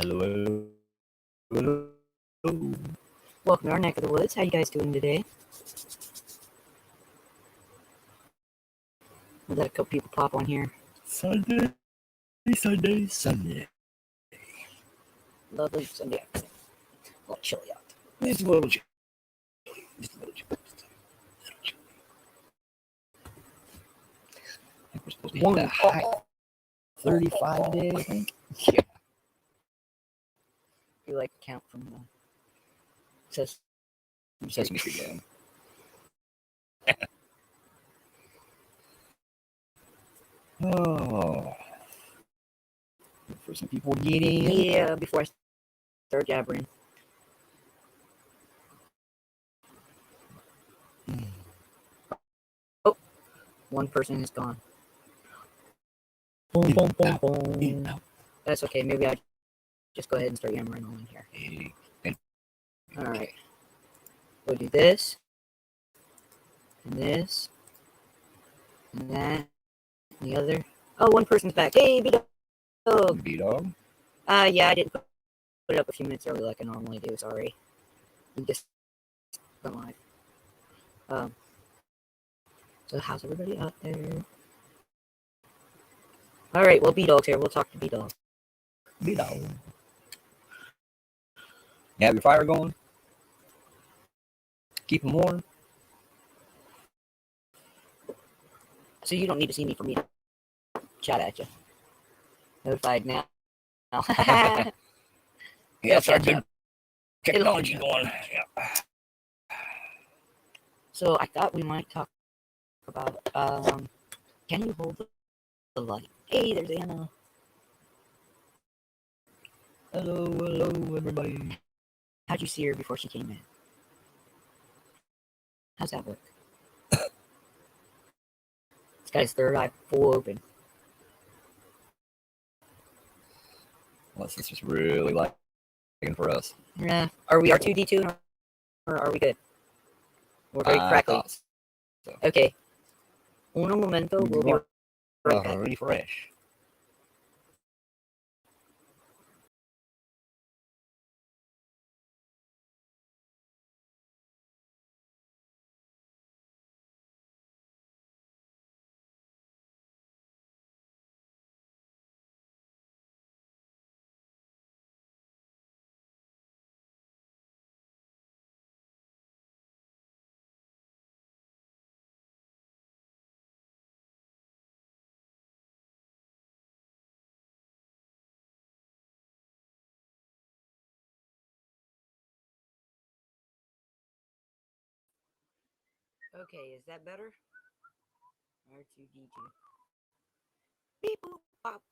Hello, hello. Welcome to our neck of the woods. How you guys doing today? We'll let a couple people pop on here. Sunday. Lovely Sunday afternoon. A little chilly out. It's a little chilly. Just a little chilly. I think we're supposed to hit that high 35 today, I think. Yeah. You like to count from Sesame Street game. Oh. For some people getting. Yeah, before I start jabbering. Oh, one person is gone. Boom, boom, boom, boom. That's okay. Maybe I just go ahead and start yammering on here. All right. We'll do this, and this, and that, and the other. Oh, one person's back. Hey, B-Dog. B-Dog? Yeah, I didn't put it up a few minutes early like I normally do. Sorry. We just went live. So how's everybody out there? All right, well, B-Dog's here. We'll talk to B-Dog. B-Dog. You have your fire going? Keep them warm? So you don't need to see me for me to chat at you. Notified now. Yeah, start good technology going. Yeah. So I thought we might talk about, can you hold the light? Hey, there's Anna. Hello, everybody. How'd you see her before she came in? How's that work? This guy's third eye full open. Unless this is really lagging for us. Yeah. Are we R2D2 or are we good? We're very crackly. So. Okay. Uno momento, we'll be right back. Refresh. Okay, is that better? R2D2. Beep boop pop.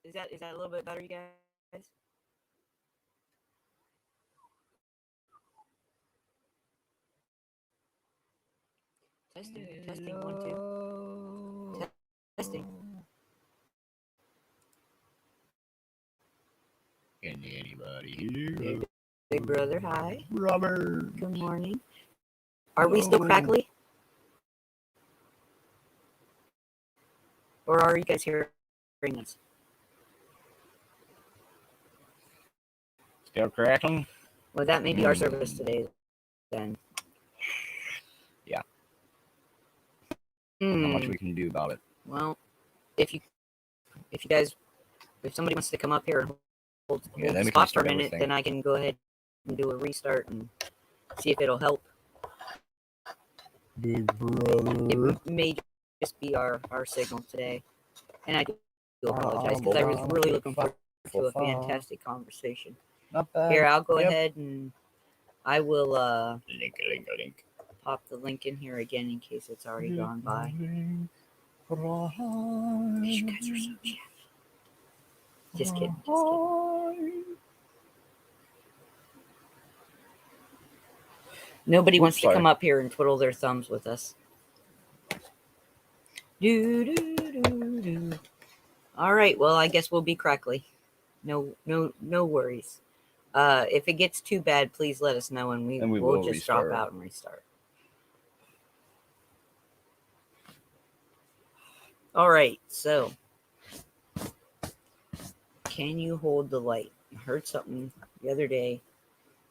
Is that a little bit better, you guys? Testing, 1 2. Testing. Can anybody hear? Hey, big brother, hi. Robert. Good morning. Are we still crackly? Or are you guys hearing us? Still crackling? Well, that may be our service today, then. Yeah. Not much we can do about it. Well, if somebody wants to come up here and hold the spot for a minute, then I can go ahead and do a restart and see if it'll help. Big brother. It may just be our signal today, and I do apologize because I was really looking forward to a fantastic conversation. Not bad. Here, I'll go ahead and I will link. pop the link in here again in case it's already gone by. You guys are so chatty. Just kidding. Nobody wants to come up here and twiddle their thumbs with us. All right, well, I guess we'll be crackly. No worries. If it gets too bad, please let us know, and we will just restart. Drop out and restart. All right, so can you hold the light? I heard something the other day.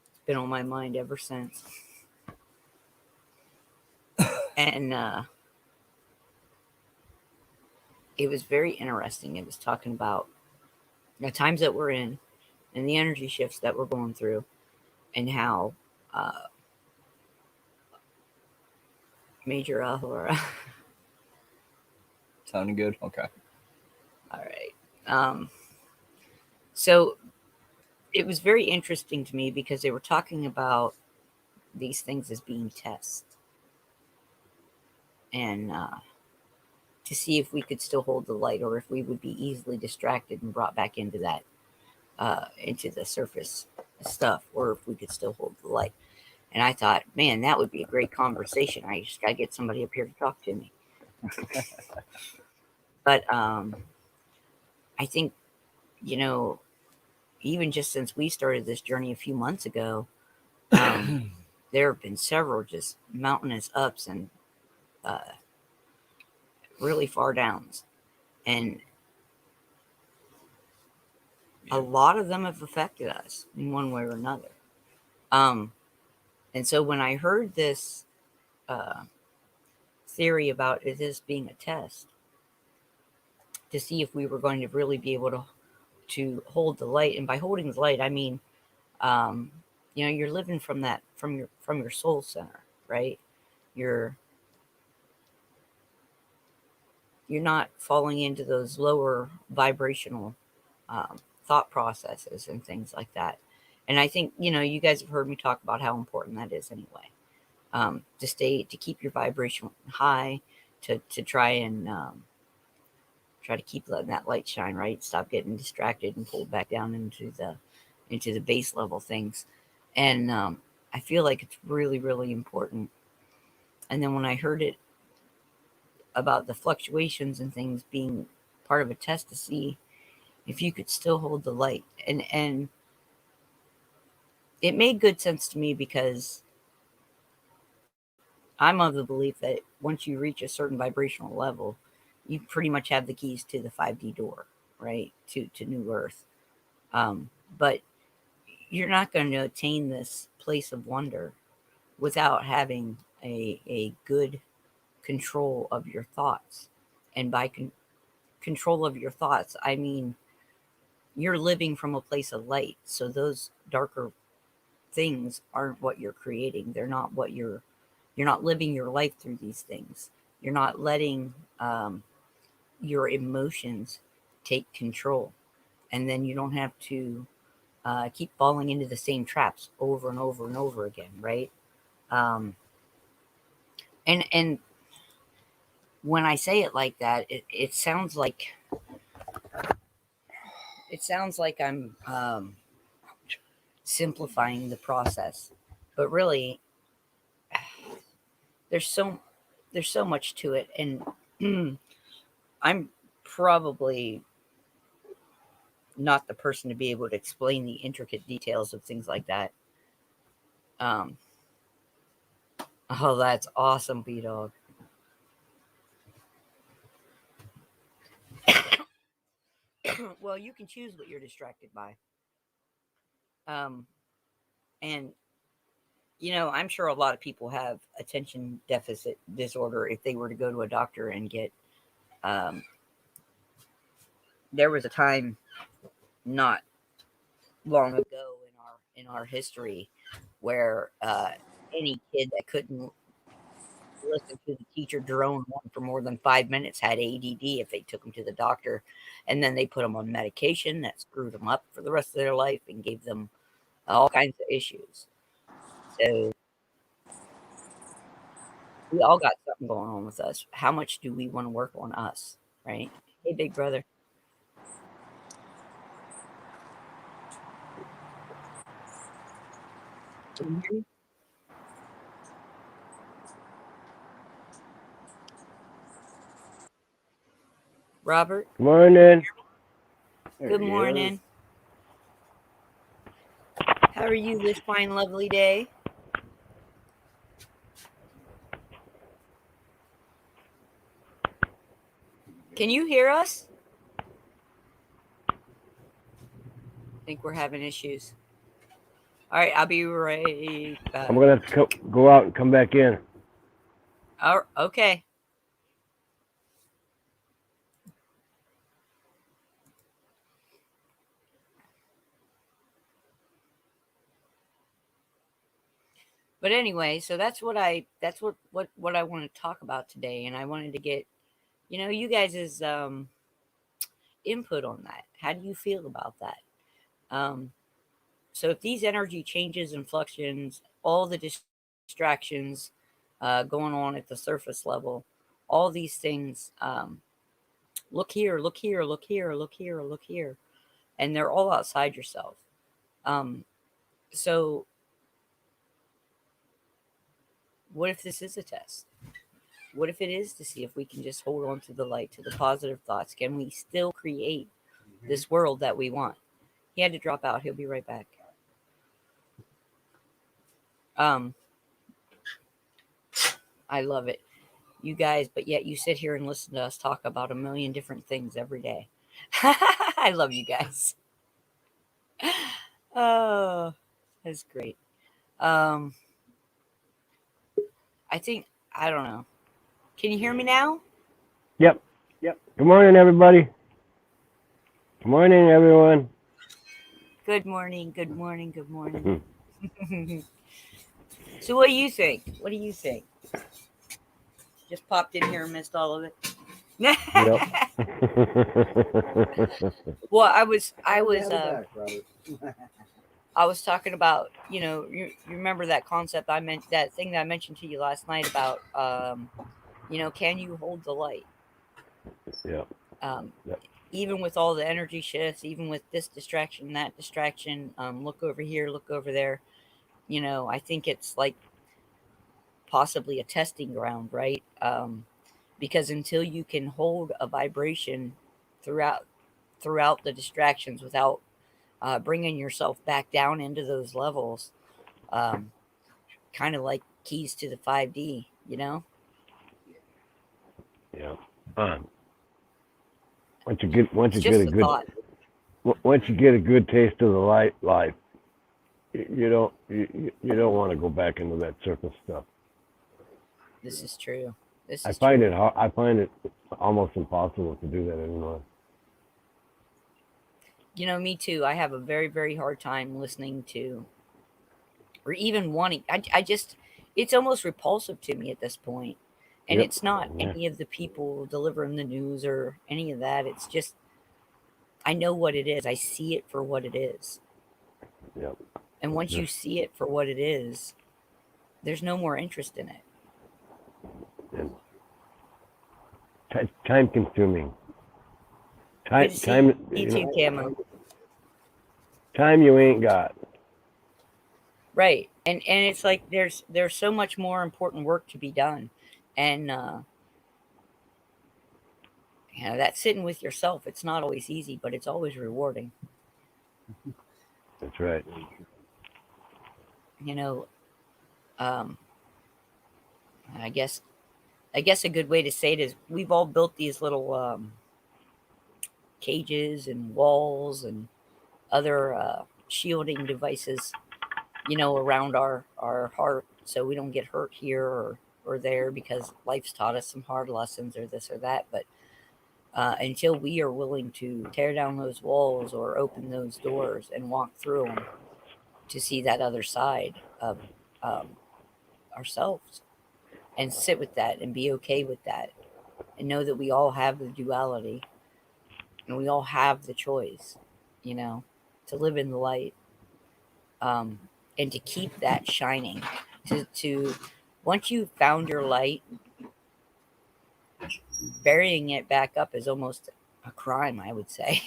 It's been on my mind ever since. And it was very interesting. It was talking about the times that we're in and the energy shifts that we're going through, and how Major Ahura. Sounding good? Okay. All right. So it was very interesting to me because they were talking about these things as being tests, and to see if we could still hold the light, or if we would be easily distracted and brought back into that, into the surface stuff, or if we could still hold the light. And I thought, man, that would be a great conversation. I just got to get somebody up here to talk to me. But I think, even just since we started this journey a few months ago, there have been several just mountainous ups and really far downs. And a lot of them have affected us in one way or another. And so when I heard this theory about this being a test to see if we were going to really be able to hold the light, and by holding the light, I mean, you're living from that, from your soul center, right? You're not falling into those lower vibrational thought processes and things like that. And I think, you guys have heard me talk about how important that is anyway. To keep your vibration high, to try and try to keep letting that light shine, right? Stop getting distracted and pulled back down into the base level things. And I feel like it's really, really important. And then when I heard it about the fluctuations and things being part of a test to see if you could still hold the light, and it made good sense to me, because I'm of the belief that once you reach a certain vibrational level, you pretty much have the keys to the 5D door, right? To New Earth. But you're not going to attain this place of wonder without having a good control of your thoughts. And by control of your thoughts, I mean you're living from a place of light. So those darker things aren't what you're creating. They're not what you're not living your life through these things. You're not letting your emotions take control. And then you don't have to keep falling into the same traps over and over and over again, right? And when I say it like that, it sounds like I'm simplifying the process, but really, there's so much to it, and I'm probably not the person to be able to explain the intricate details of things like that. Um, oh, that's awesome, B-Dog. Well, you can choose what you're distracted by. And I'm sure a lot of people have attention deficit disorder if they were to go to a doctor and get. There was a time not long ago in our history where any kid that couldn't listen to the teacher drone on for more than 5 minutes had ADD if they took them to the doctor, and then they put them on medication that screwed them up for the rest of their life and gave them all kinds of issues. So we all got something going on with us. How much do we want to work on us, right? Hey, big brother. Can you hear me? Robert? Good morning. Good morning. How are you this fine, lovely day? Can you hear us? think we're having issues. All right, I'll be right back. I'm gonna have to go out and come back in. Oh, okay. But anyway, so that's what I want to talk about today, and I wanted to get you guys' input on that. How do you feel about that? Um, so if these energy changes and fluctuations, all the distractions going on at the surface level, all these things, look here, look here, look here, look here, look here, and they're all outside yourself. Um, so what if this is a test? What if it is to see if we can just hold on to the light, to the positive thoughts? Can we still create this world that we want? He had to drop out. He'll be right back. Um, I love it, you guys, but yet you sit here and listen to us talk about a million different things every day. I love you guys. Oh, that's great. Um, I think I don't know. Can you hear me now? Yep. Good morning, everybody. Good morning, everyone. Good morning. Good morning. Good morning. So, what do you think? What do you think? Just popped in here and missed all of it. Yep. Well, I was talking about, you remember that concept I meant, that thing that I mentioned to you last night about, can you hold the light? Yep. Um, Yep. Even with all the energy shifts, even with this distraction, that distraction, look over here, look over there. I think it's like possibly a testing ground, right? Because until you can hold a vibration throughout the distractions without bringing yourself back down into those levels, um, kind of like keys to the 5D, Yep. Once you get It's just a thought. once you get a good taste of the life, you don't want to go back into that surface stuff. This is true. This I is find true. it hard. I find it almost impossible to do that anymore. Me too. I have a very, very hard time listening to, or even wanting. I just, it's almost repulsive to me at this point. And Yep. it's not Yeah. any of the people delivering the news or any of that. It's just, I know what it is. I see it for what it is. Yep. And once Yeah. you see it for what it is, there's no more interest in it. And time consuming. Good to see you too, Camo. Time you ain't got. Right. And it's like there's so much more important work to be done. And that sitting with yourself, it's not always easy, but it's always rewarding. That's right. You know, um, I guess a good way to say it is we've all built these little cages and walls and other shielding devices, around our heart, so we don't get hurt here or there, because life's taught us some hard lessons or this or that. But until we are willing to tear down those walls or open those doors and walk through them to see that other side of um, ourselves, and sit with that and be okay with that, and know that we all have the duality and we all have the choice, you know, to live in the light, um, and to keep that shining. To once you've found your light, burying it back up is almost a crime, I would say.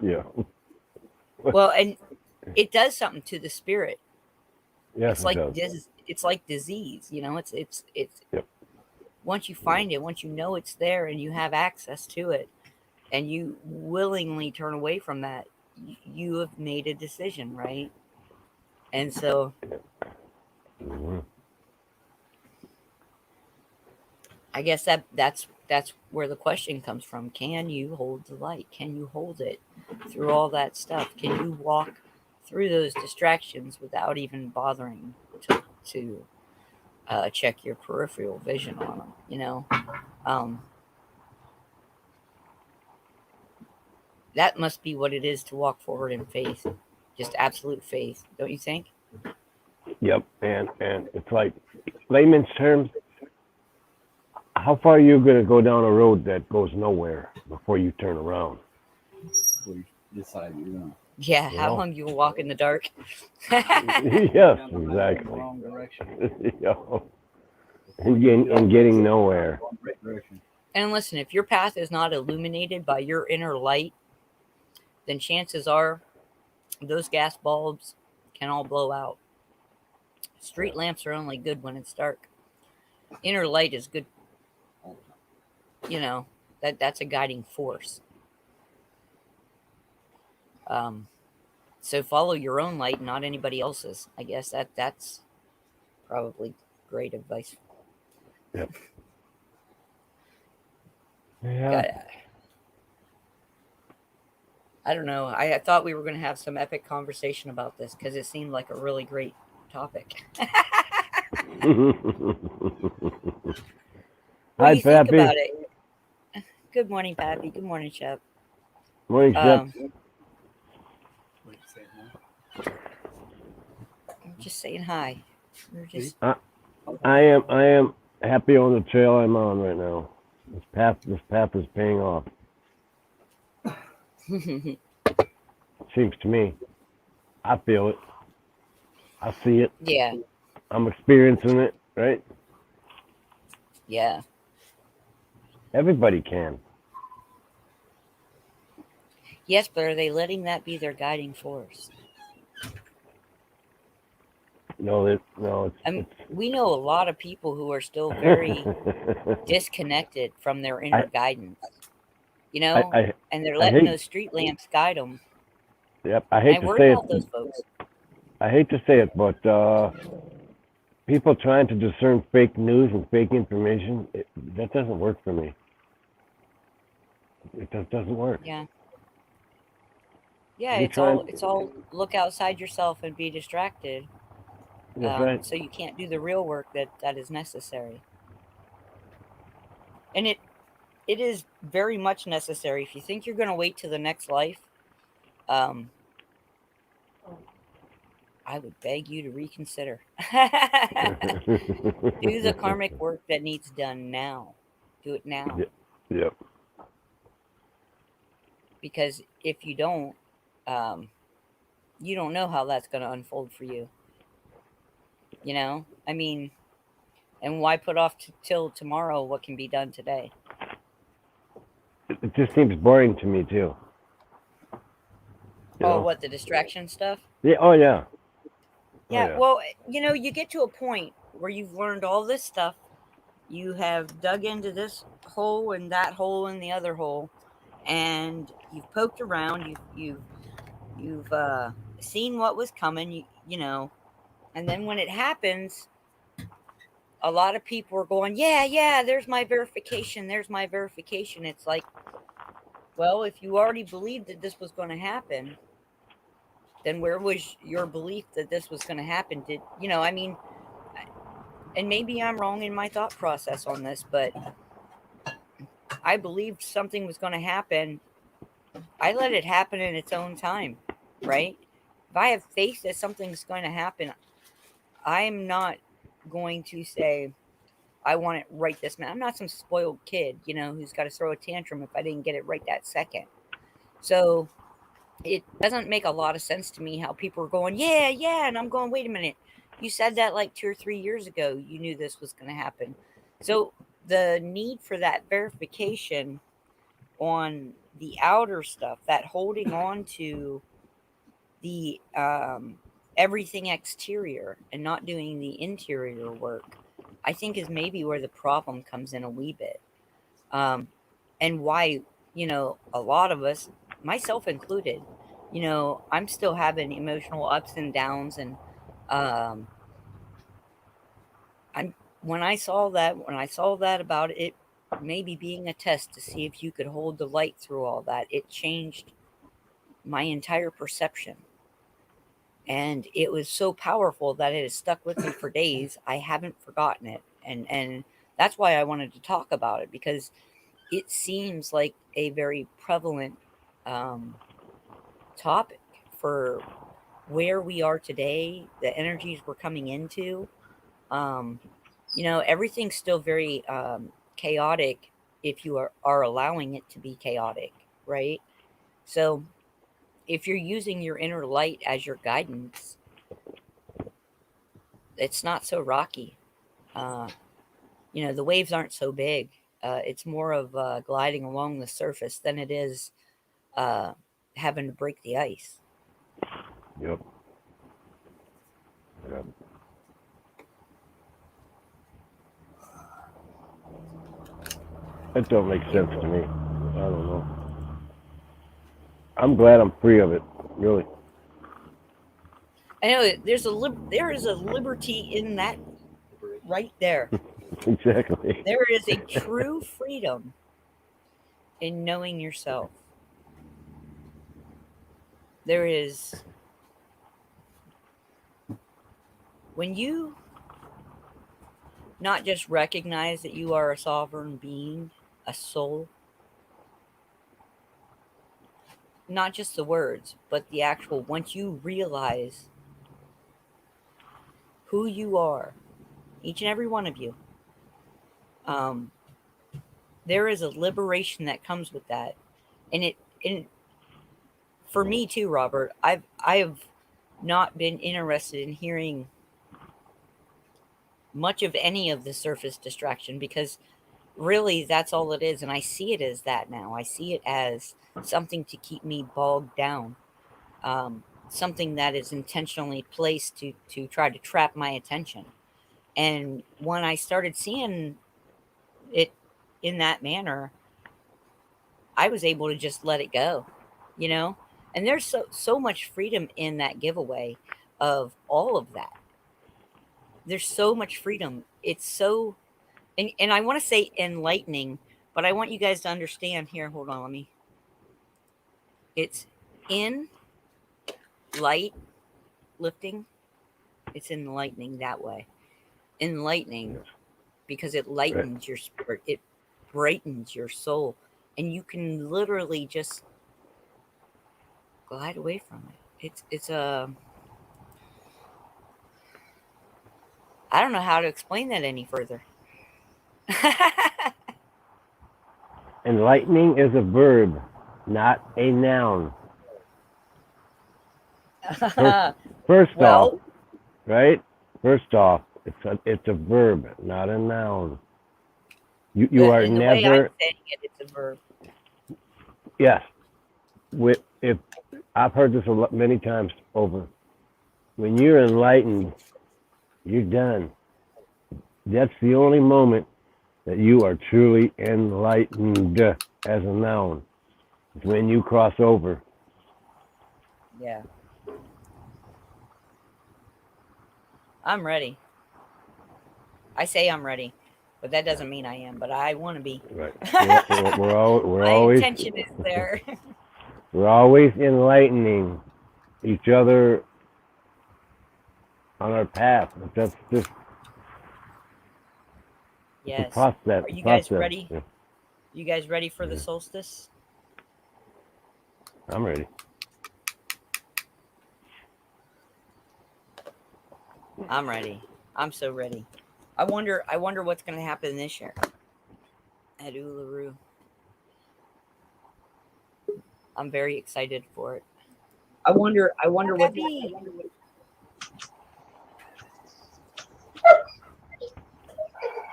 Yeah. Well, and it does something to the spirit. Yes, It's it like does. it's like disease, it's Yep. once you find it, once you know it's there and you have access to it, and you willingly turn away from that, you have made a decision, right? And so Hmm. I guess that's that's where the question comes from. Can you hold the light? Can you hold it through all that stuff? Can you walk through those distractions without even bothering to check your peripheral vision on them? You know, um, that must be what it is to walk forward in faith, just absolute faith, don't you think? Yep. And it's like layman's terms. How far are you gonna go down a road that goes nowhere before you turn around? Before you decide you're gonna Yeah, You how know? long you will walk in the dark? Yes, go in the exactly. wrong direction. You know, and getting nowhere. Wrong direction. And listen, if your path is not illuminated by your inner light, then chances are those gas bulbs can all blow out. Street lamps are only good when it's dark. Inner light is good, All the time. you know, that's a guiding force. So follow your own light, not anybody else's. I guess that's probably great advice. Yep. Yeah. Got- I don't know. I thought we were going to have some epic conversation about this because it seemed like a really great topic. What do Hi, you think Pappy. about it? Good morning, Pappy. Good morning, Shep. Morning, Shep. What are you saying now? I'm just saying hi. We're just I am happy on the trail I'm on right now. This path is paying off. Seems to me. I feel it. I see it. yeah, I'm experiencing it, right? yeah. Everybody can. Yes, but are they letting that be their guiding force? No, We know a lot of people who are still very disconnected from their inner guidance, you know, I and they're I letting hate- those street lamps guide them. yep. I I hate to worry say about it. those folks. I hate to say it, but people trying to discern fake news and fake information, that doesn't work for me. It just doesn't work. Yeah, yeah. You It's all look outside yourself and be distracted. That's right. So you can't do the real work that is necessary. And it is very much necessary. If you think you're going to wait to the next life, I would beg you to reconsider. Do the karmic work that needs done now. Do it now. Yep. Because if you don't know how that's going to unfold for you. You know, I mean, and why put off till tomorrow what can be done today? It just seems boring to me too. You know? What, the distraction stuff? Yeah. Oh yeah. Yeah, well, you know, you get to a point where you've learned all this stuff. You have dug into this hole and that hole and the other hole, and you've poked around. You've seen what was coming. You know, and then when it happens, a lot of people are going, "Yeah, there's my verification. There's my verification." It's like, well, if you already believed that this was going to happen, then where was your belief that this was going to happen? I mean, and maybe I'm wrong in my thought process on this, but I believed something was going to happen. I let it happen in its own time, right? If I have faith that something's going to happen, I'm not going to say, I want it right this minute. I'm not some spoiled kid, who's got to throw a tantrum if I didn't get it right that second. So it doesn't make a lot of sense to me how people are going, yeah. And I'm going, wait a minute. You said that like 2 or 3 years ago. You knew this was going to happen. So the need for that verification on the outer stuff, that holding on to the everything exterior and not doing the interior work, I think is maybe where the problem comes in a wee bit. And why, a lot of us, myself included, I'm still having emotional ups and downs. And when I saw that about it, maybe being a test to see if you could hold the light through all that. It changed my entire perception. And it was so powerful that it has stuck with me for days. I haven't forgotten it. And that's why I wanted to talk about it, because it seems like a very prevalent um, topic for where we are today, the energies we're coming into. Um, everything's still very chaotic if you are allowing it to be chaotic, right? So if you're using your inner light as your guidance, it's not so rocky. Uh, the waves aren't so big. It's more of gliding along the surface than it is uh, having to break the ice. Yep. Yep. That don't make sense to me. I don't know. I'm glad I'm free of it. Really. I know there is a liberty in that right there. Exactly. There is a true freedom in knowing yourself. There is, when you not just recognize that you are a sovereign being, a soul, not just the words, but the actual, once you realize who you are, each and every one of you, um, there is a liberation that comes with that. And for me too, Robert, I have not been interested in hearing much of any of the surface distraction, because really that's all it is. And I see it as that now. I see it as something to keep me bogged down, something that is intentionally placed to try to trap my attention. And when I started seeing it in that manner, I was able to just let it go, you know? And there's so much freedom in that giveaway of all of that. There's so much freedom. It's so, and I want to say enlightening, but I want you guys to understand here. Hold on, let me. It's in light lifting. It's enlightening that way. Enlightening Yes. because it Right. lightens your spirit. It brightens your soul, and you can literally just glide away from it. It's a, I don't know how to explain that any further. Enlightening is a verb, not a noun. First off, Well, right? First off, it's a verb, not a noun. You are in the way I'm never, saying it, it's a verb. yes. If I've heard this many times over, when you're enlightened, you're done. That's the only moment that you are truly enlightened as a noun. It's when you cross over. Yeah, I'm ready. I say I'm ready, but that doesn't mean I am. But I want to be. Right. We're My always intention is there. we're always enlightening each other on our path. That's just the Yes. process. Are you guys Process. ready? Yeah, You guys ready for the yeah. solstice? I'm ready. I'm ready. I'm so ready. I wonder what's going to happen this year at Uluru. I'm very excited for it. I wonder what.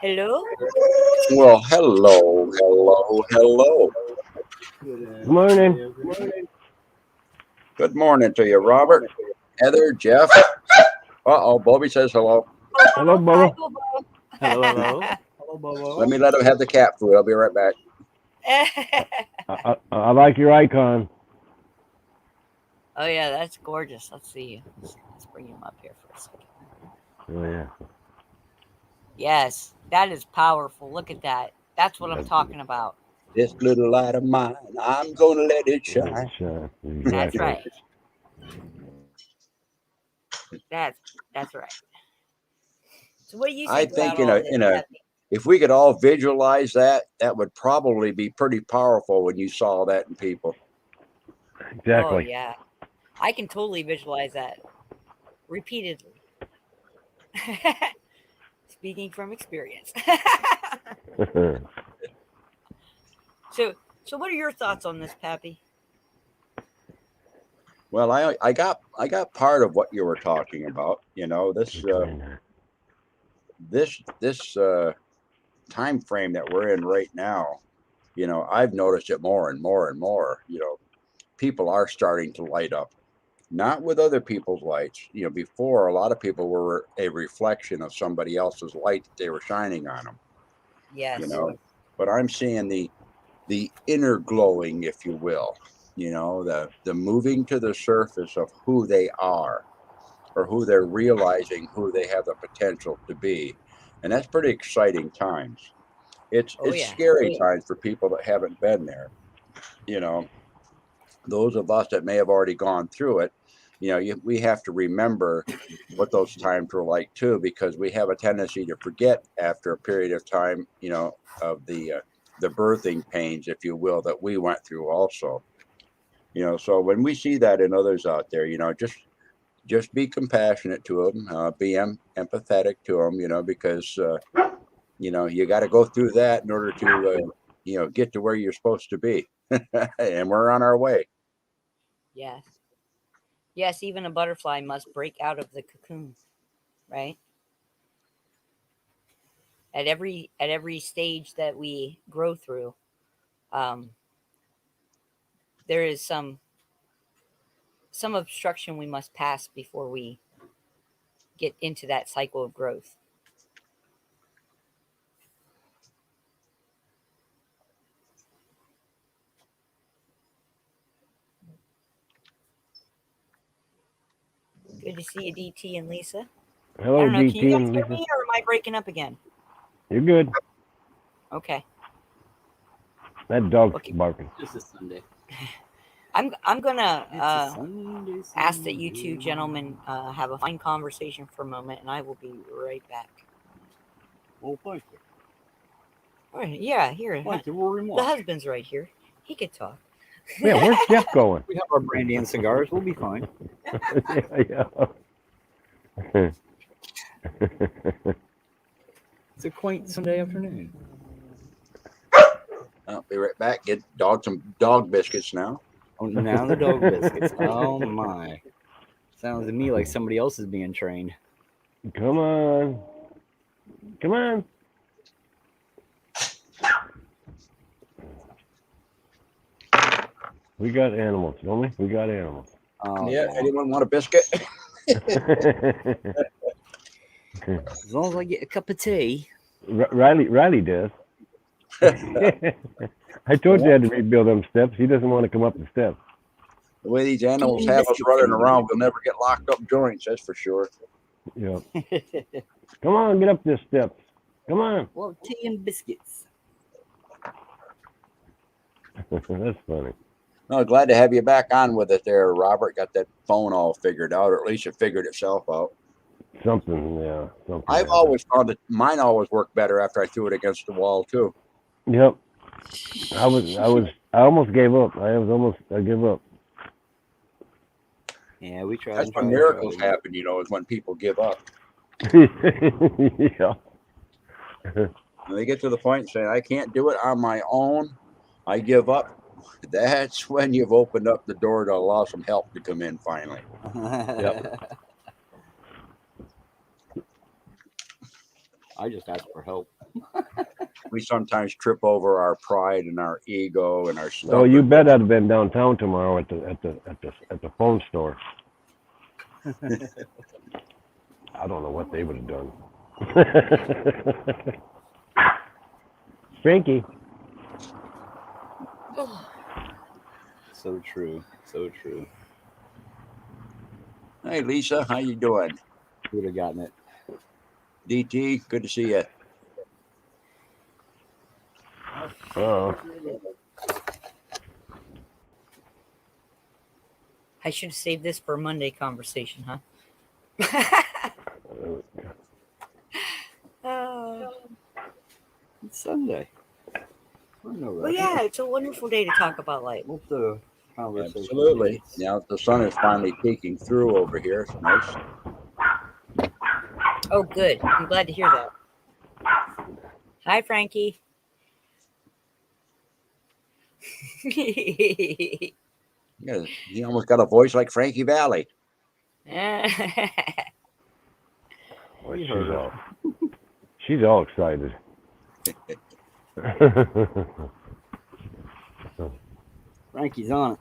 Hello? Well, hello, hello, hello. Good morning. Good morning to you, Robert, Heather, Jeff. Uh-oh, Bobby says hello. Hello, Hi, Bubba. Bobo. Hello, hello. Hello, Bobo. Let me let him have the cat food. I'll be right back. I like your icon. Oh yeah, that's gorgeous. Let's see. Let's bring him up here for a second. Oh yeah. Yes, that is powerful. Look at that. That's what I'm talking about. This little light of mine, I'm gonna let it shine. Shine. That's Exactly. right. That's right. So what do you I think think about all this? if we could all visualize that, that would probably be pretty powerful when you saw that in people. Oh Exactly. yeah, I can totally visualize that repeatedly. Speaking from experience. So what are your thoughts on this, Pappy? Well, I got part of what you were talking about. You know, this time frame that we're in right now. You know, I've noticed it more and more and more. You know, people are starting to light up, not with other people's lights. You know, before a lot of people were a reflection of somebody else's light that they were shining on them. Yes. You know, but I'm seeing the inner glowing, if you will. You know, the moving to the surface of who they are, or who they're realizing who they have the potential to be, and that's pretty exciting times. It's Oh yeah. scary times for people that haven't been there. You know, those of us that may have already gone through it, you know, we have to remember what those times were like too, because we have a tendency to forget after a period of time, you know, of the birthing pains, if you will, that we went through also. You know, so when we see that in others out there, you know, just be compassionate to them, be empathetic to them, you know, because you know, you got to go through that in order to you know, get to where you're supposed to be. And we're on our way. Yes. Yes, even a butterfly must break out of the cocoon, right? At every stage that we grow through, there is some obstruction we must pass before we get into that cycle of growth. Good to see you, DT and Lisa. I Hello, don't know. Can you DT guys and hear Lisa. me, or am I breaking up again? You're good. Okay. That dog's Okay. barking. Just a Sunday. I'm gonna It's a Sunday. ask that you two gentlemen have a fine conversation for a moment, and I will be right back. Oh, thank you. All right. Yeah, here. Thank you very The much. husband's right here. He could talk. Yeah, where's Jeff going? We have our brandy and cigars. We'll be fine. Yeah. It's a quaint Sunday afternoon. I'll be right back. Get some dog biscuits now. Oh, now the dog biscuits. Oh my! Sounds to me like somebody else is being trained. Come on. Come on. We got animals, don't we? We got animals. Oh, Yeah. Anyone want a biscuit? As long as I get a cup of tea. Riley does. I told you I had to rebuild them steps. He doesn't want to come up the steps. The way these animals have us running around, we'll never get locked up joints. That's for sure. Yeah. Come on, get up the steps. Come on. Well, tea and biscuits. That's funny. No, glad to have you back on with it there, Robert. Got that phone all figured out, or at least it figured itself out. Something, yeah. Something I've happened. always found that mine always worked better after I threw it against the wall too. Yep. I almost gave up. I gave up. Yeah, we tried. That's when miracles happen, you know, is when people give up. Yeah. When they get to the point saying, I can't do it on my own, I give up. That's when you've opened up the door to allow some help to come in finally. Yep. I just asked for help. We sometimes trip over our pride and our ego and our stuff. Oh, you bet I'd have been downtown tomorrow at the phone store. I don't know what they would have done. Frankie. So true. So true. Hey, Lisa, how you doing? Who would have gotten it? DT, good to see you. Oh, I should have saved this for a Monday conversation, huh? Oh. It's Sunday. I know Well, that. yeah, it's a wonderful day to talk about light. What's the conversation? Absolutely. Now the sun is finally peeking through over here. It's nice. Oh, good. I'm glad to hear that. Hi, Frankie. Yeah, he almost got a voice like Frankie Valley. well, You she's heard her. all, she's all excited. Frankie's on it.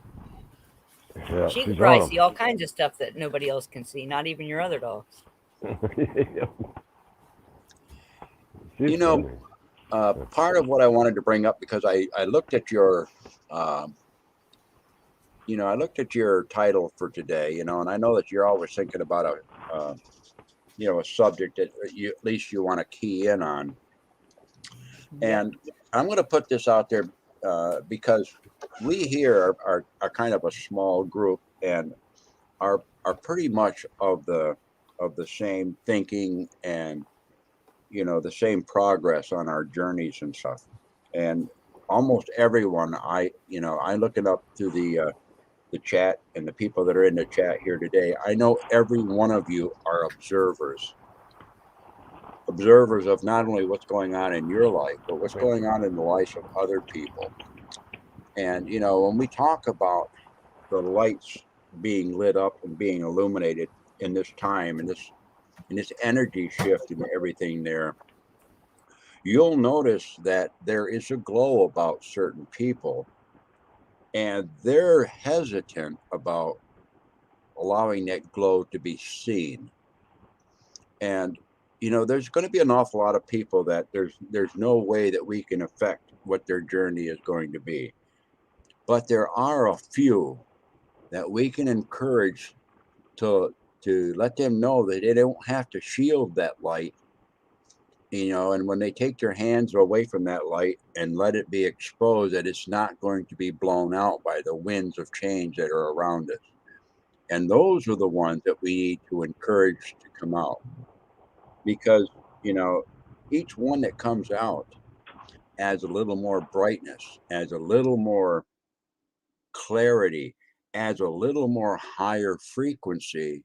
Yeah, She can she's probably on see all kinds of stuff that nobody else can see, not even your other dogs. 'em. You know, part of what I wanted to bring up, because I looked at your, I looked at your title for today, and I know that you're always thinking about a subject that you at least you want to key in on. And I'm going to put this out there because we here are kind of a small group and are pretty much of the same thinking and the same progress on our journeys and stuff. And almost everyone I looking up through the chat and the people that are in the chat here today, I know every one of you are observers of not only what's going on in your life, but what's going on in the lives of other people. And when we talk about the lights being lit up and being illuminated in this time and this energy shift and everything there, you'll notice that there is a glow about certain people, and they're hesitant about allowing that glow to be seen. And there's going to be an awful lot of people that there's no way that we can affect what their journey is going to be. But there are a few that we can encourage to let them know that they don't have to shield that light, and when they take their hands away from that light and let it be exposed, that it's not going to be blown out by the winds of change that are around us. And those are the ones that we need to encourage to come out. Because, each one that comes out adds a little more brightness, adds a little more clarity, adds a little more higher frequency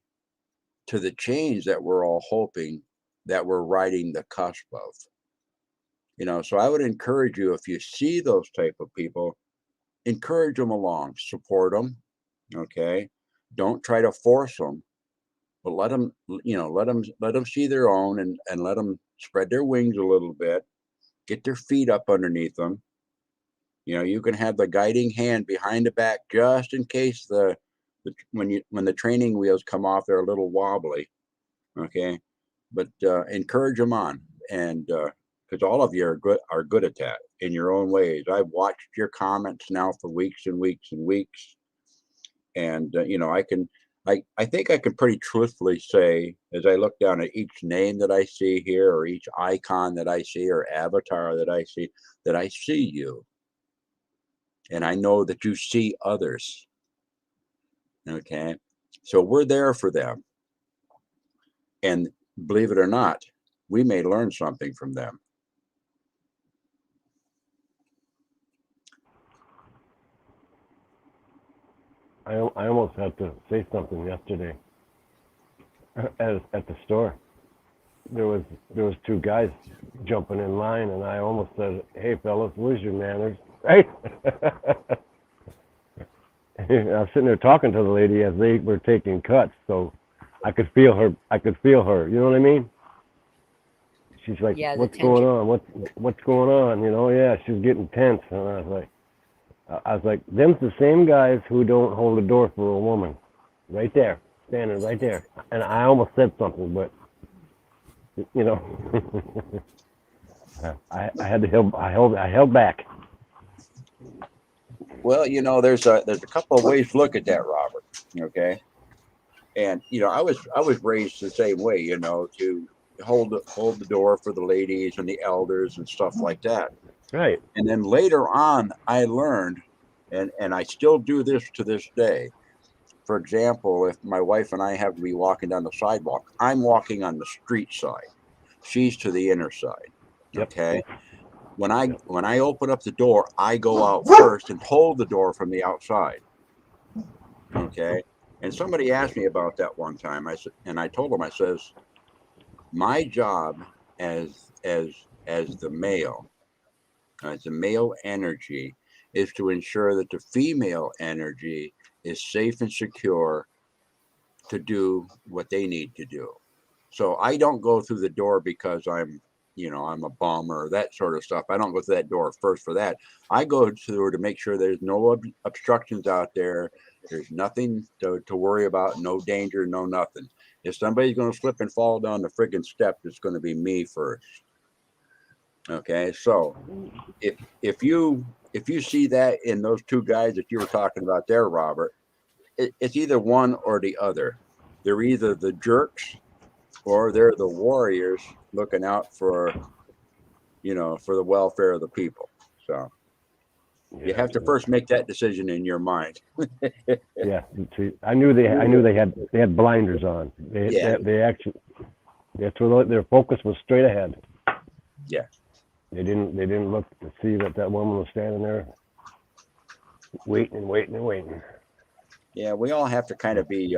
to the change that we're all hoping that we're riding the cusp of. So I would encourage you, if you see those type of people, encourage them along, support them. Okay. Don't try to force them, but let them see their own and let them spread their wings a little bit, get their feet up underneath them. You can have the guiding hand behind the back just in case when the training wheels come off, they're a little wobbly. Okay. But encourage them on, and because all of you are good at that in your own ways. I've watched your comments now for weeks and weeks and weeks, and I think I can pretty truthfully say, as I look down at each name that I see here, or each icon that I see, or avatar that I see you, and I know that you see others. Okay, so we're there for them, and believe it or not, we may learn something from them. I almost had to say something yesterday at the store. There was two guys jumping in line, and I almost said, "Hey, fellas, where's your manners?" Right? I was sitting there talking to the lady as they were taking cuts, so I could feel her. You know what I mean? She's like, Yeah, the "What's going tension. on? What's going on?" Yeah, she was getting tense, and I was like, them's the same guys who don't hold the door for a woman, right there, standing right there. And I almost said something, but I had to I held back. Well, there's a couple of ways to look at that, Robert. Okay, and I was raised the same way. To hold the door for the ladies and the elders and stuff like that. Right. And then later on, I learned, and I still do this to this day. For example, if my wife and I have to be walking down the sidewalk, I'm walking on the street side. She's to the inner side. Yep. Okay. When I open up the door, I go out first and hold the door from the outside. Okay. And somebody asked me about that one time. I said, and I told them, I says, my job as the male, as the male energy, is to ensure that the female energy is safe and secure to do what they need to do. So I don't go through the door because I'm a bum or that sort of stuff. I don't go through that door first for that. I go through to make sure there's no obstructions out there. There's nothing to worry about, no danger, no nothing. If somebody's going to slip and fall down the friggin' step, it's going to be me first. Okay, so if you see that in those two guys that you were talking about there, Robert, it's either one or the other. They're either the jerks or they're the warriors looking out for the welfare of the people. So you have to first make that decision in your mind. Yeah. See, I knew they had blinders on. They actually, that's where their focus was straight ahead. Yeah. They didn't look to see that woman was standing there waiting. Yeah, we all have to kind of be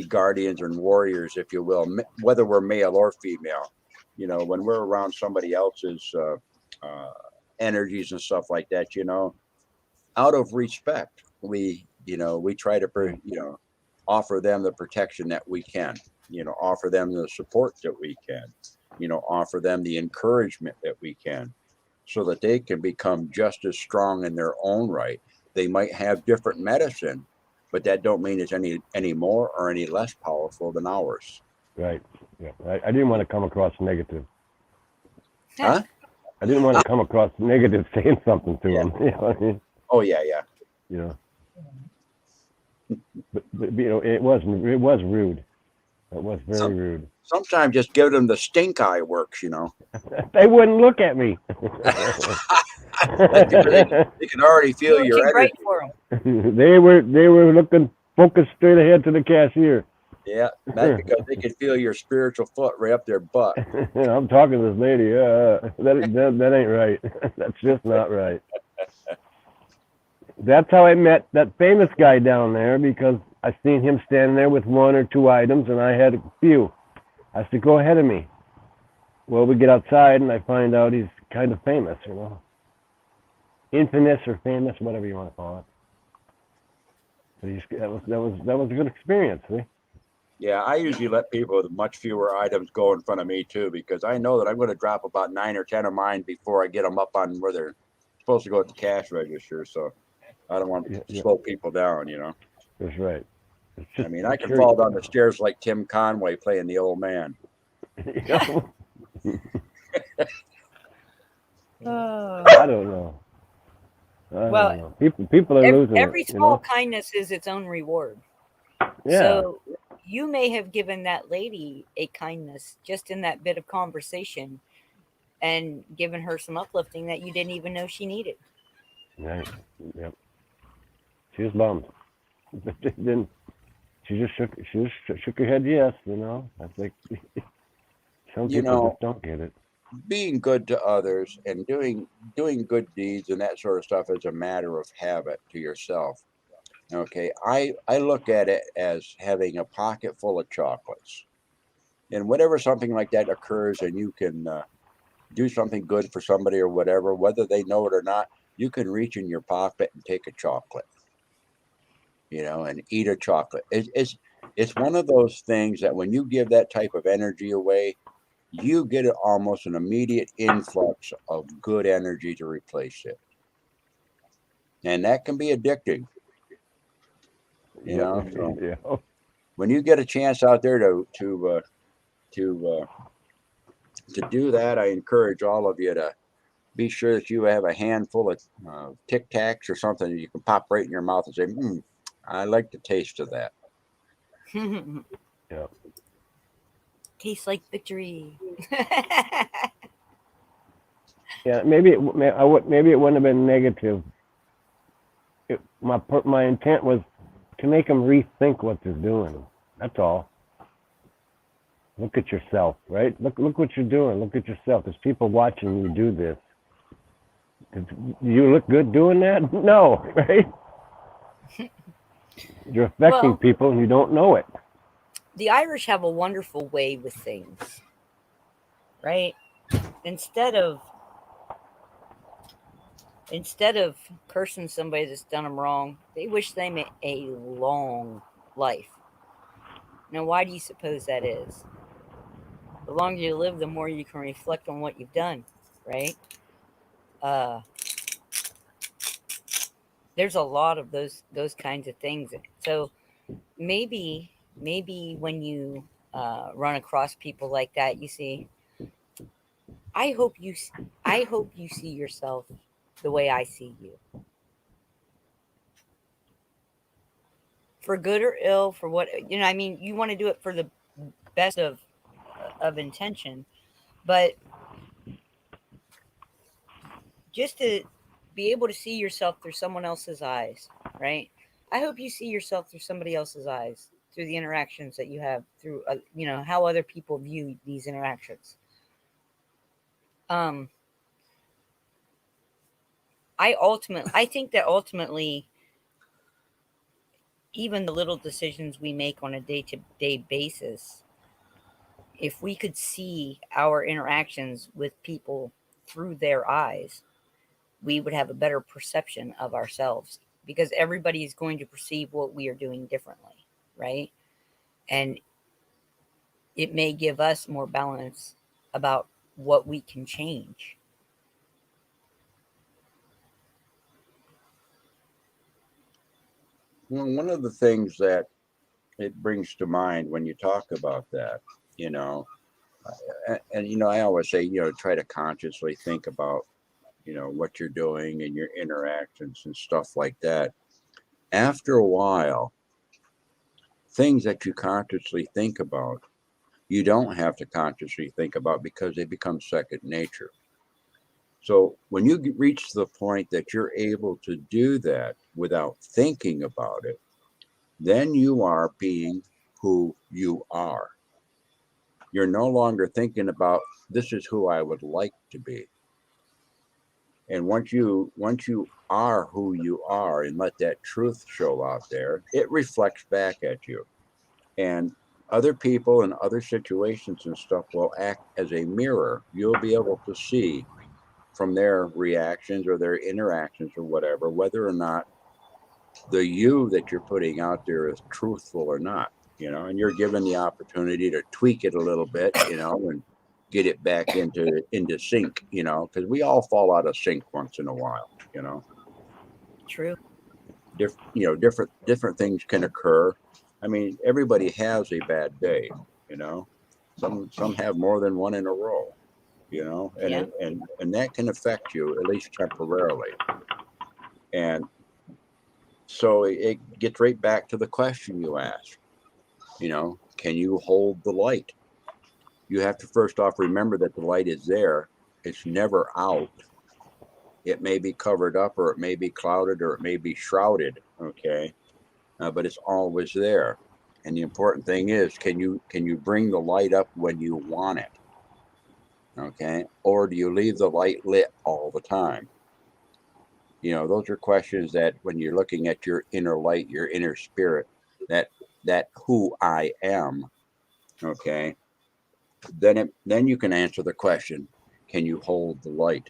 guardians and warriors, if you will, whether we're male or female. When we're around somebody else's energies and stuff like that, out of respect, we try to offer them the protection that we can, offer them the support that we can, offer them the encouragement that we can, so that they can become just as strong in their own right. They might have different medicine, but that don't mean it's any more or any less powerful than ours. Right. Yeah. I didn't want to come across negative. Huh? I didn't want to come across negative saying something to them. You know what I mean? Oh yeah. But it was rude. It was very rude. Sometimes just give them the stink eye works. They wouldn't look at me. They can already feel your energy. Right for them. They were looking focused straight ahead to the cashier. Yeah, that's because they can feel your spiritual foot right up their butt. I'm talking to this lady. That ain't right. That's just not right. That's how I met that famous guy down there, because I seen him standing there with one or two items, and I had a few. I said, "Go ahead of me." Well, we get outside, and I find out he's kind of famous, infamous or famous, whatever you want to call it. So that was a good experience. See? Yeah, I usually let people with much fewer items go in front of me too, because I know that I'm going to drop about 9 or 10 of mine before I get them up on where they're supposed to go at the cash register. So I don't want to slow people down, That's right. I mean, I can fall down the stairs like Tim Conway playing the old man. I don't know. I don't know. People are losing every it, small kindness is its own reward. Yeah. So you may have given that lady a kindness just in that bit of conversation and given her some uplifting that you didn't even know she needed. Right. Yep. She was bummed. But then she just shook her head yes, I think some people just don't get it. Being good to others and doing good deeds and that sort of stuff is a matter of habit to yourself. Okay, I look at it as having a pocket full of chocolates, and whenever something like that occurs and you can do something good for somebody or whatever, whether they know it or not, you can reach in your pocket and take a chocolate, and eat a chocolate. It's one of those things that when you give that type of energy away, you get almost an immediate influx of good energy to replace it, and that can be addicting. So when you get a chance out there to do that, I encourage all of you to be sure that you have a handful of Tic Tacs or something that you can pop right in your mouth and say, I like the taste of that. Yeah. tastes like victory. Yeah, maybe maybe it wouldn't have been negative. My intent was to make them rethink what they're doing. That's all. Look at yourself, right? Look what you're doing. Look at yourself. There's people watching you do this. Do you look good doing that? No, right? You're affecting Well, people and you don't know it. the Irish have a wonderful way with things, right? Instead of cursing somebody that's done them wrong, they wish them a long life. Now, why do you suppose that is? The longer you live, the more you can reflect on what you've done, right? Uh, there's a lot of those kinds of things. So maybe when you run across people like that, you see, I hope you see yourself the way I see you, for good or ill, for what I mean. You want to do it for the best of intention, but just to be able to see yourself through someone else's eyes, right? I hope you see yourself through somebody else's eyes, through the interactions that you have, through how other people view these interactions. I think that ultimately, even the little decisions we make on a day-to-day basis, if we could see our interactions with people through their eyes, we would have a better perception of ourselves, because everybody is going to perceive what we are doing differently, right? And it may give us more balance about what we can change. Well, one of the things that it brings to mind when you talk about that, you know, and I always say, try to consciously think about, what you're doing and your interactions and stuff like that. After a while, things that you consciously think about, you don't have to consciously think about because they become second nature. So when you reach the point that you're able to do that without thinking about it, then you are being who you are. You're no longer thinking about, this is who I would like to be. And once you are who you are and let that truth show out there, it reflects back at you. And other people and other situations and stuff will act as a mirror. You'll be able to see from their reactions or their interactions or whatever, whether or not the you that you're putting out there is truthful or not, and you're given the opportunity to tweak it a little bit, and get it back into sync, because we all fall out of sync once in a while, True. different things can occur. I mean, everybody has a bad day, some have more than one in a row, and Yeah. and that can affect you, at least temporarily. And so it gets right back to the question you asked, can you hold the light? You have to first off remember that the light is there. It's never out. It may be covered up, or it may be clouded, or it may be shrouded. Okay. But it's always there. And the important thing is, can you bring the light up when you want it? Okay. Or do you leave the light lit all the time? Those are questions that when you're looking at your inner light, your inner spirit, that who I am, okay, then you can answer the question, can you hold the light?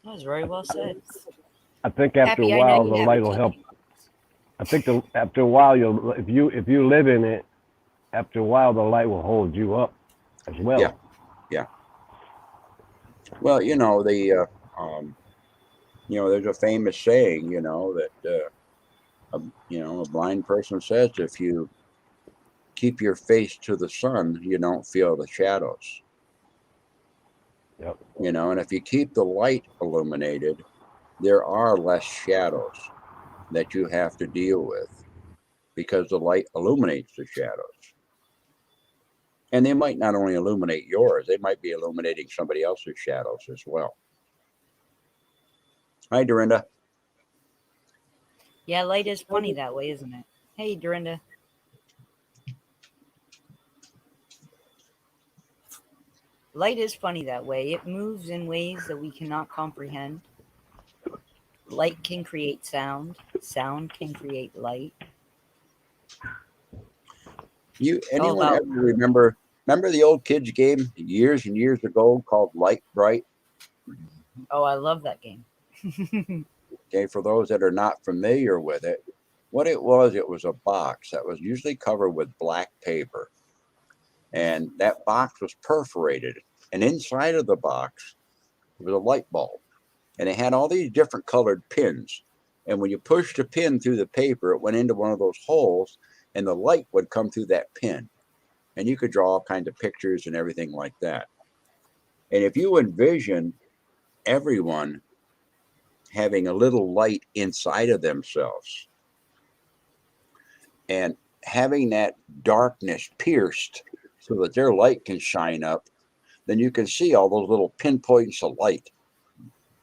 That was very well said. I think after Happy, a I know while you the have light a will help. teaching. I think after a while if you live in it, after a while the light will hold you up as well. Yeah. Well, there's a famous saying, that a blind person says, if you keep your face to the sun, you don't feel the shadows. Yep. And if you keep the light illuminated, there are less shadows. that you have to deal with because the light illuminates the shadows. And they might not only illuminate yours, they might be illuminating somebody else's shadows as well. Hi, Dorinda. Yeah, light is funny that way, isn't it? Hey, Dorinda. Light is funny that way. It moves in ways that we cannot comprehend. Light can create sound. Sound can create light. Anyone about- ever remember the old kids game years and years ago called Light Bright? Oh, I love that game. Okay, for those that are not familiar with it, what it was a box that was usually covered with black paper. And that box was perforated. And inside of the box was a light bulb. And it had all these different colored pins. And when you pushed a pin through the paper, it went into one of those holes and the light would come through that pin. And you could draw all kinds of pictures and everything like that. And if you envision everyone having a little light inside of themselves and having that darkness pierced so that their light can shine up, then you can see all those little pinpoints of light.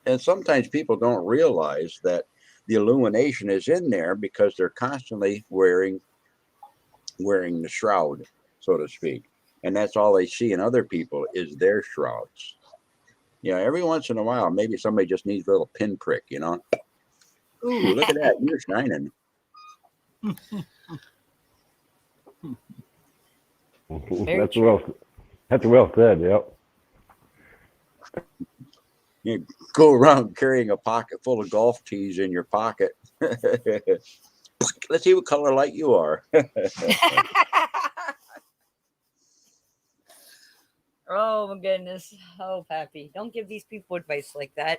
And sometimes people don't realize that the illumination is in there because they're constantly wearing the shroud, so to speak. And that's all they see in other people is their shrouds. You know, every once in a while, maybe somebody just needs a little pinprick, you know. Ooh, look at that. You're shining. That's well said, yep. You go around carrying a pocket full of golf tees in your pocket. Let's see what color light you are. Oh my goodness. Oh, Pappy. Don't give these people advice like that.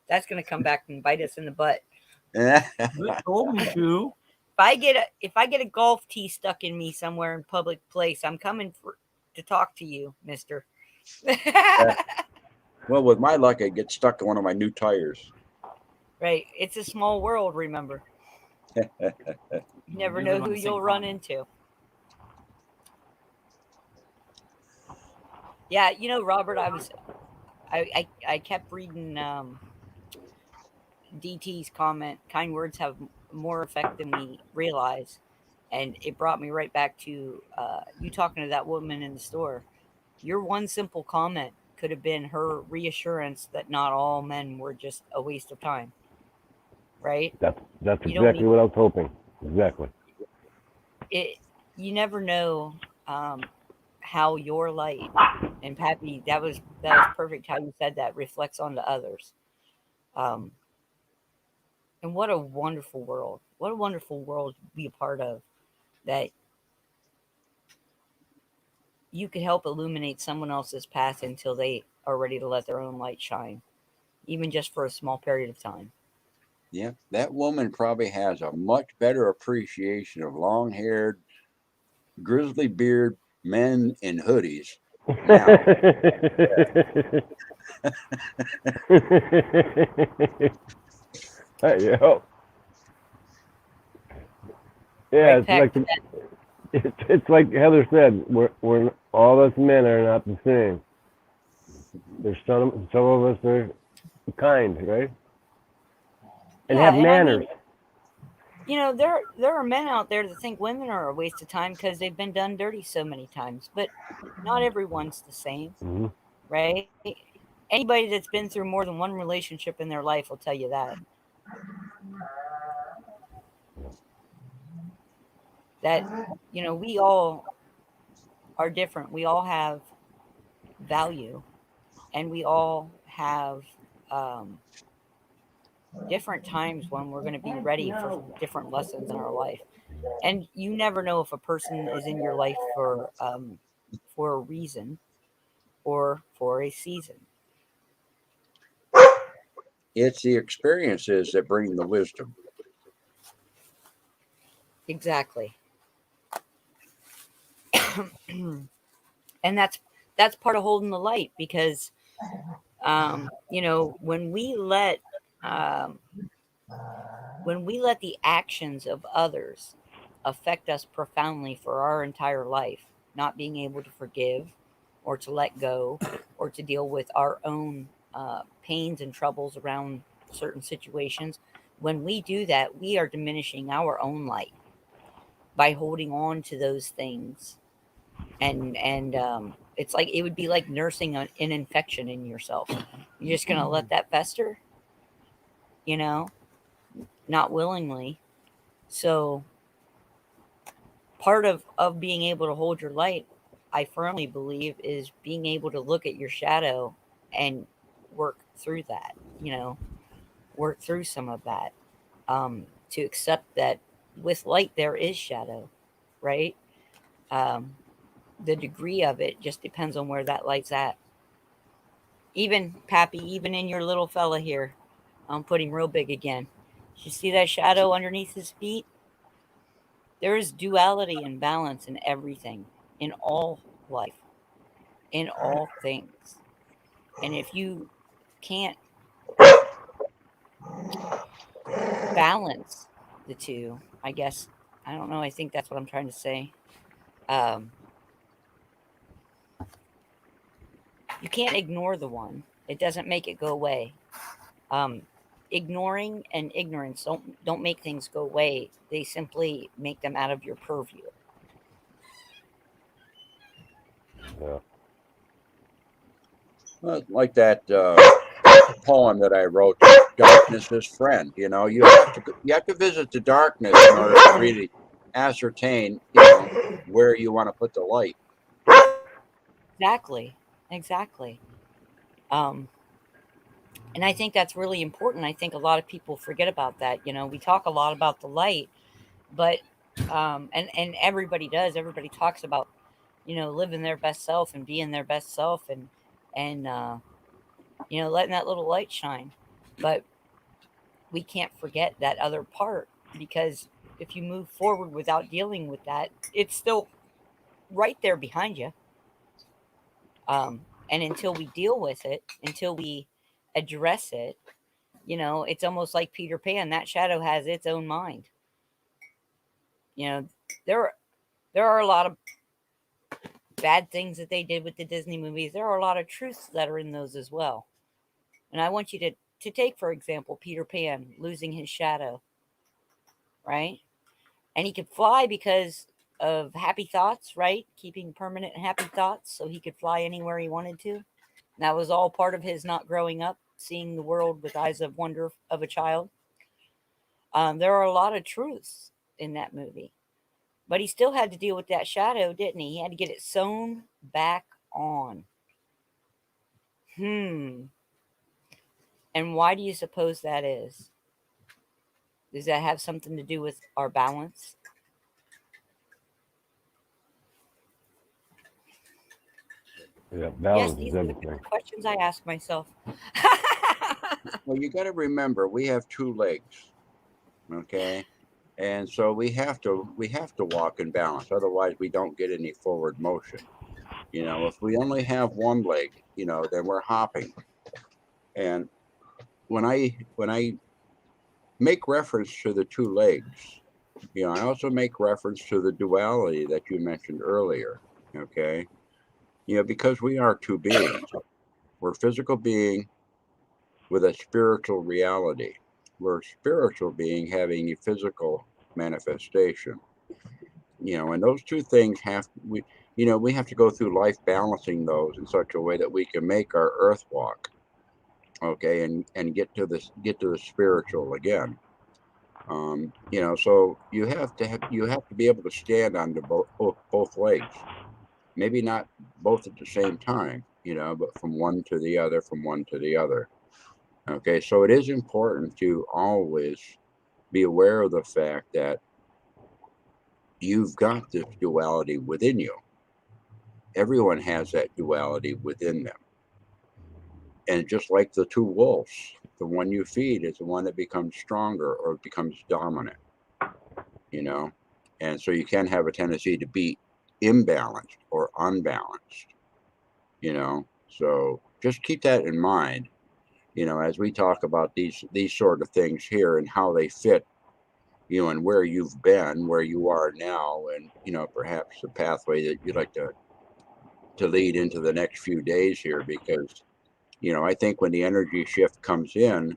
That's gonna come back and bite us in the butt. Told me to. If I get a golf tee stuck in me somewhere in public place, I'm coming to talk to you, mister. Well, with my luck, I get stuck in one of my new tires. Right. It's a small world, remember. You never know who you'll run into. Yeah, you know, Robert, I kept reading DT's comment. Kind words have more effect than we realize, and it brought me right back to you talking to that woman in the store. Your one simple comment could have been her reassurance that not all men were just a waste of time. Right? That's exactly what I was hoping. Exactly. You never know how your light, and Pappy, that was perfect how you said that, reflects onto others. And what a wonderful world. What a wonderful world to be a part of, that you could help illuminate someone else's path until they are ready to let their own light shine, even just for a small period of time. Yeah, that woman probably has a much better appreciation of long-haired, grizzly beard men in hoodies now. Yeah. Yeah, it's like Heather said. We're all us men are not the same. There's some of us are kind, right? And have manners. I mean, you know, there are men out there that think women are a waste of time because they've been done dirty so many times, but not everyone's the same, right? Anybody that's been through more than one relationship in their life will tell you that. That, you know, we all are different. We all have value, and we all have different times when we're going to be ready for different lessons in our life. And you never know if a person is in your life for a reason or for a season. It's the experiences that bring the wisdom. Exactly. And that's part of holding the light, because you know, when we let when we let the actions of others affect us profoundly for our entire life, not being able to forgive or to let go or to deal with our own pains and troubles around certain situations, when we do that, we are diminishing our own light by holding on to those things. And it's like it would be like nursing an infection in yourself. You're just going to let that fester, you know, not willingly. So part of being able to hold your light, I firmly believe, is being able to look at your shadow and work through that, you know, work through some of that, to accept that with light there is shadow, right? um, the degree of it just depends on where that light's at. Even Pappy, even in your little fella here, I'm putting real big again. You see that shadow underneath his feet? There is duality and balance in everything, in all life, in all things. And if you can't balance the two, I guess, I don't know, I think that's what I'm trying to say. Um, you can't ignore the one, it doesn't make it go away. Um, Ignoring and ignorance don't make things go away. They simply make them out of your purview. Yeah. Well, like that poem that I wrote, "Darkness is Friend." You know, you have to visit the darkness in order to really ascertain, where you want to put the light. Exactly, exactly. Um, and I think that's really important. I think a lot of people forget about that. You know, we talk a lot about the light, but and everybody does. Everybody talks about, you know, living their best self and being their best self, and you know, letting that little light shine. But we can't forget that other part, because if you move forward without dealing with that, it's still right there behind you. And until we deal with it, until we address it, you know, it's almost like Peter Pan. That shadow has its own mind. You know, there there are a lot of bad things that they did with the Disney movies. There are a lot of truths that are in those as well. And I want you to take, for example, Peter Pan losing his shadow, right? And he could fly because of happy thoughts, right? Keeping permanent happy thoughts so he could fly anywhere he wanted to. That was all part of his not growing up, seeing the world with eyes of wonder of a child. There are a lot of truths in that movie, but he still had to deal with that shadow, didn't he? He had to get it sewn back on. Hmm. And why do you suppose that is? Does that have something to do with our balance? Yeah. Yes, Balance is these are the kind everything. of questions I ask myself. Well, you got to remember we have two legs, okay, and so we have to walk in balance. Otherwise, we don't get any forward motion. If we only have one leg, then we're hopping. And when I make reference to the two legs, I also make reference to the duality that you mentioned earlier. Okay, because we are two beings. We're a physical being with a spiritual reality. We're a spiritual being having a physical manifestation. And those two things we have to go through life balancing those in such a way that we can make our earth walk, okay, and get to the spiritual again. So you have to be able to stand on both legs. Maybe not both at the same time, but from one to the other, from one to the other. Okay, so it is important to always be aware of the fact that you've got this duality within you. Everyone has that duality within them. And just like the two wolves, the one you feed is the one that becomes stronger or becomes dominant, you know? And so you can have a tendency to be imbalanced or unbalanced. So just keep that in mind. as we talk about these sort of things here and how they fit, and where you've been, where you are now, and perhaps the pathway that you'd like to lead into the next few days here, because I think when the energy shift comes in,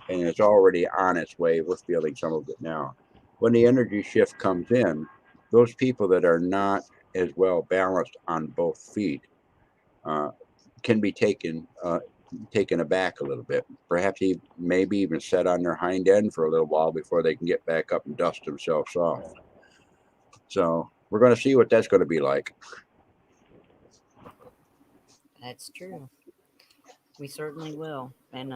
and it's already on its way, we're feeling some of it now. When the energy shift comes in, those people that are not as well balanced on both feet can be taken aback a little bit. Perhaps maybe even set on their hind end for a little while before they can get back up and dust themselves off. So we're going to see what that's going to be like. That's true. We certainly will. And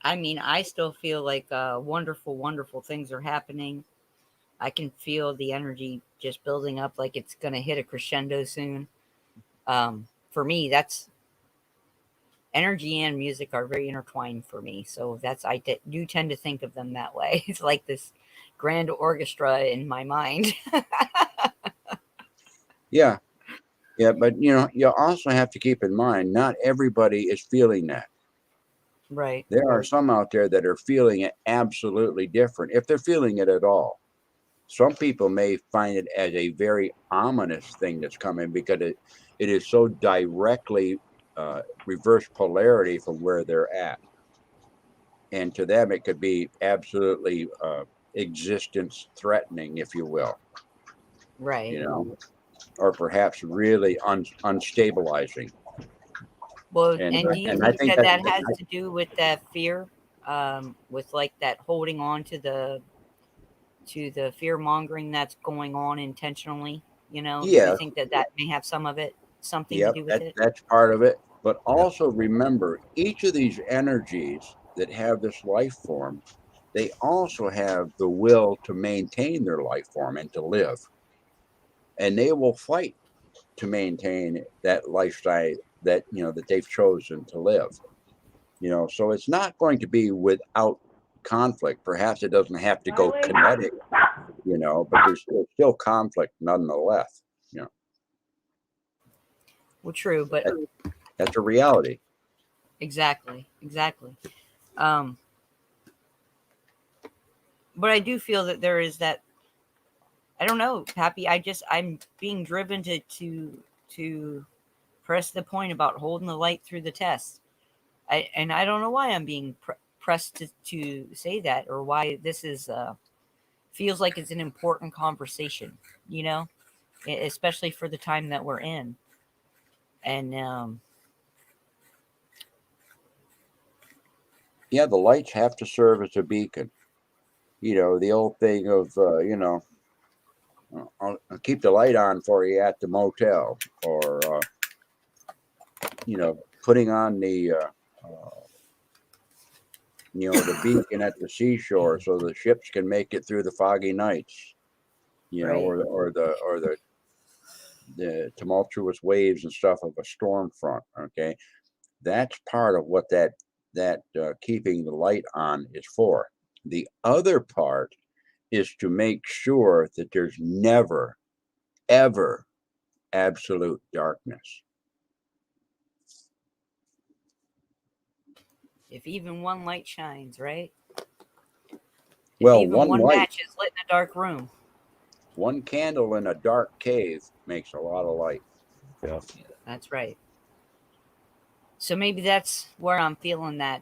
I mean, I still feel like wonderful, wonderful things are happening. I can feel the energy just building up, like it's going to hit a crescendo soon. For me, that's energy and music are very intertwined for me. So I do tend to think of them that way. It's like this grand orchestra in my mind. Yeah. Yeah. But, you also have to keep in mind, not everybody is feeling that. Right. There are some out there that are feeling it absolutely different, if they're feeling it at all. Some people may find it as a very ominous thing that's coming, because it is so directly reverse polarity from where they're at. And to them, it could be absolutely existence threatening, if you will. Right. Or perhaps really unstabilizing. Well, and do you I think that has to do with that fear, with like that holding on to the fear mongering that's going on intentionally? Yeah. Do you think that may have something to do with it? That's part of it. But also remember, each of these energies that have this life form, they also have the will to maintain their life form and to live. And they will fight to maintain that lifestyle that they've chosen to live. So it's not going to be without conflict. Perhaps it doesn't have to go kinetic, but there's still conflict nonetheless. Well, true, but that's a reality. Exactly. But I do feel that there is that. I don't know, Pappy. I'm being driven to press the point about holding the light through the test. I don't know why I'm being pressed to say that, or why this is feels like it's an important conversation. Especially for the time that we're in. And yeah, the lights have to serve as a beacon. The old thing of I'll keep the light on for you at the motel, or putting on the the beacon at the seashore so the ships can make it through the foggy nights, Right. or the tumultuous waves and stuff of a storm front. Okay, that's part of what that keeping the light on is for. The other part is to make sure that there's never, ever absolute darkness. If even one light shines, right? Well, if even one light, match is lit in a dark room. One candle in a dark cave makes a lot of light. Yeah. That's right. So maybe that's where I'm feeling that.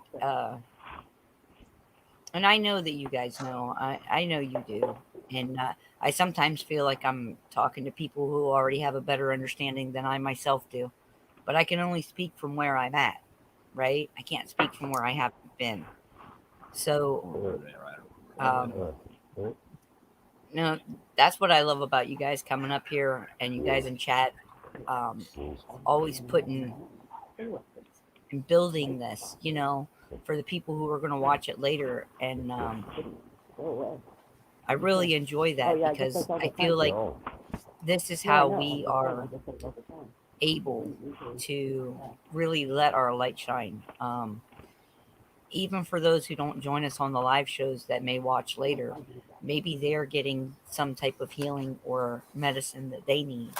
And I know that you guys know. I know you do. And I sometimes feel like I'm talking to people who already have a better understanding than I myself do. But I can only speak from where I'm at, right? I can't speak from where I haven't been. So, no, that's what I love about you guys coming up here and you guys in chat, always putting and building this, for the people who are going to watch it later. And I really enjoy that because I feel like this is how we are able to really let our light shine. Even for those who don't join us on the live shows that may watch later, maybe they're getting some type of healing or medicine that they need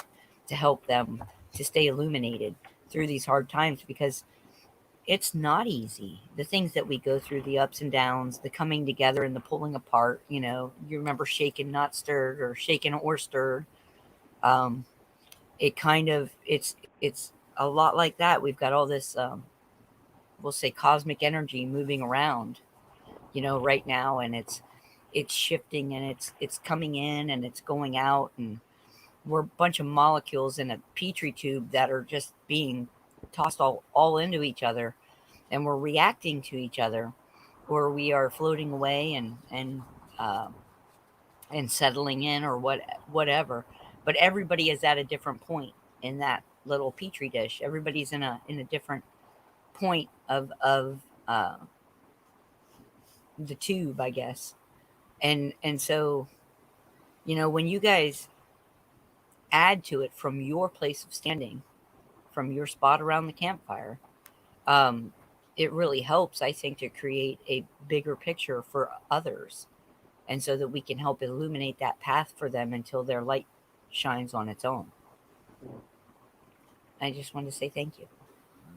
to help them to stay illuminated through these hard times. Because it's not easy. The things that we go through, the ups and downs, the coming together and the pulling apart. You remember shaken, not stirred, or shaken or stirred. Um, it kind of it's a lot like that. We've got all this, we'll say, cosmic energy moving around, right now, and it's shifting, and it's coming in and it's going out, and we're a bunch of molecules in a petri tube that are just being tossed all into each other, and we're reacting to each other, or we are floating away uh, and settling in, or whatever. But everybody is at a different point in that little petri dish. Everybody's in a different point of the tube, I guess. And so, when you guys add to it from your place of standing, from your spot around the campfire, um, it really helps, I think, to create a bigger picture for others, and so that we can help illuminate that path for them until their light shines on its own. I just want to say thank you.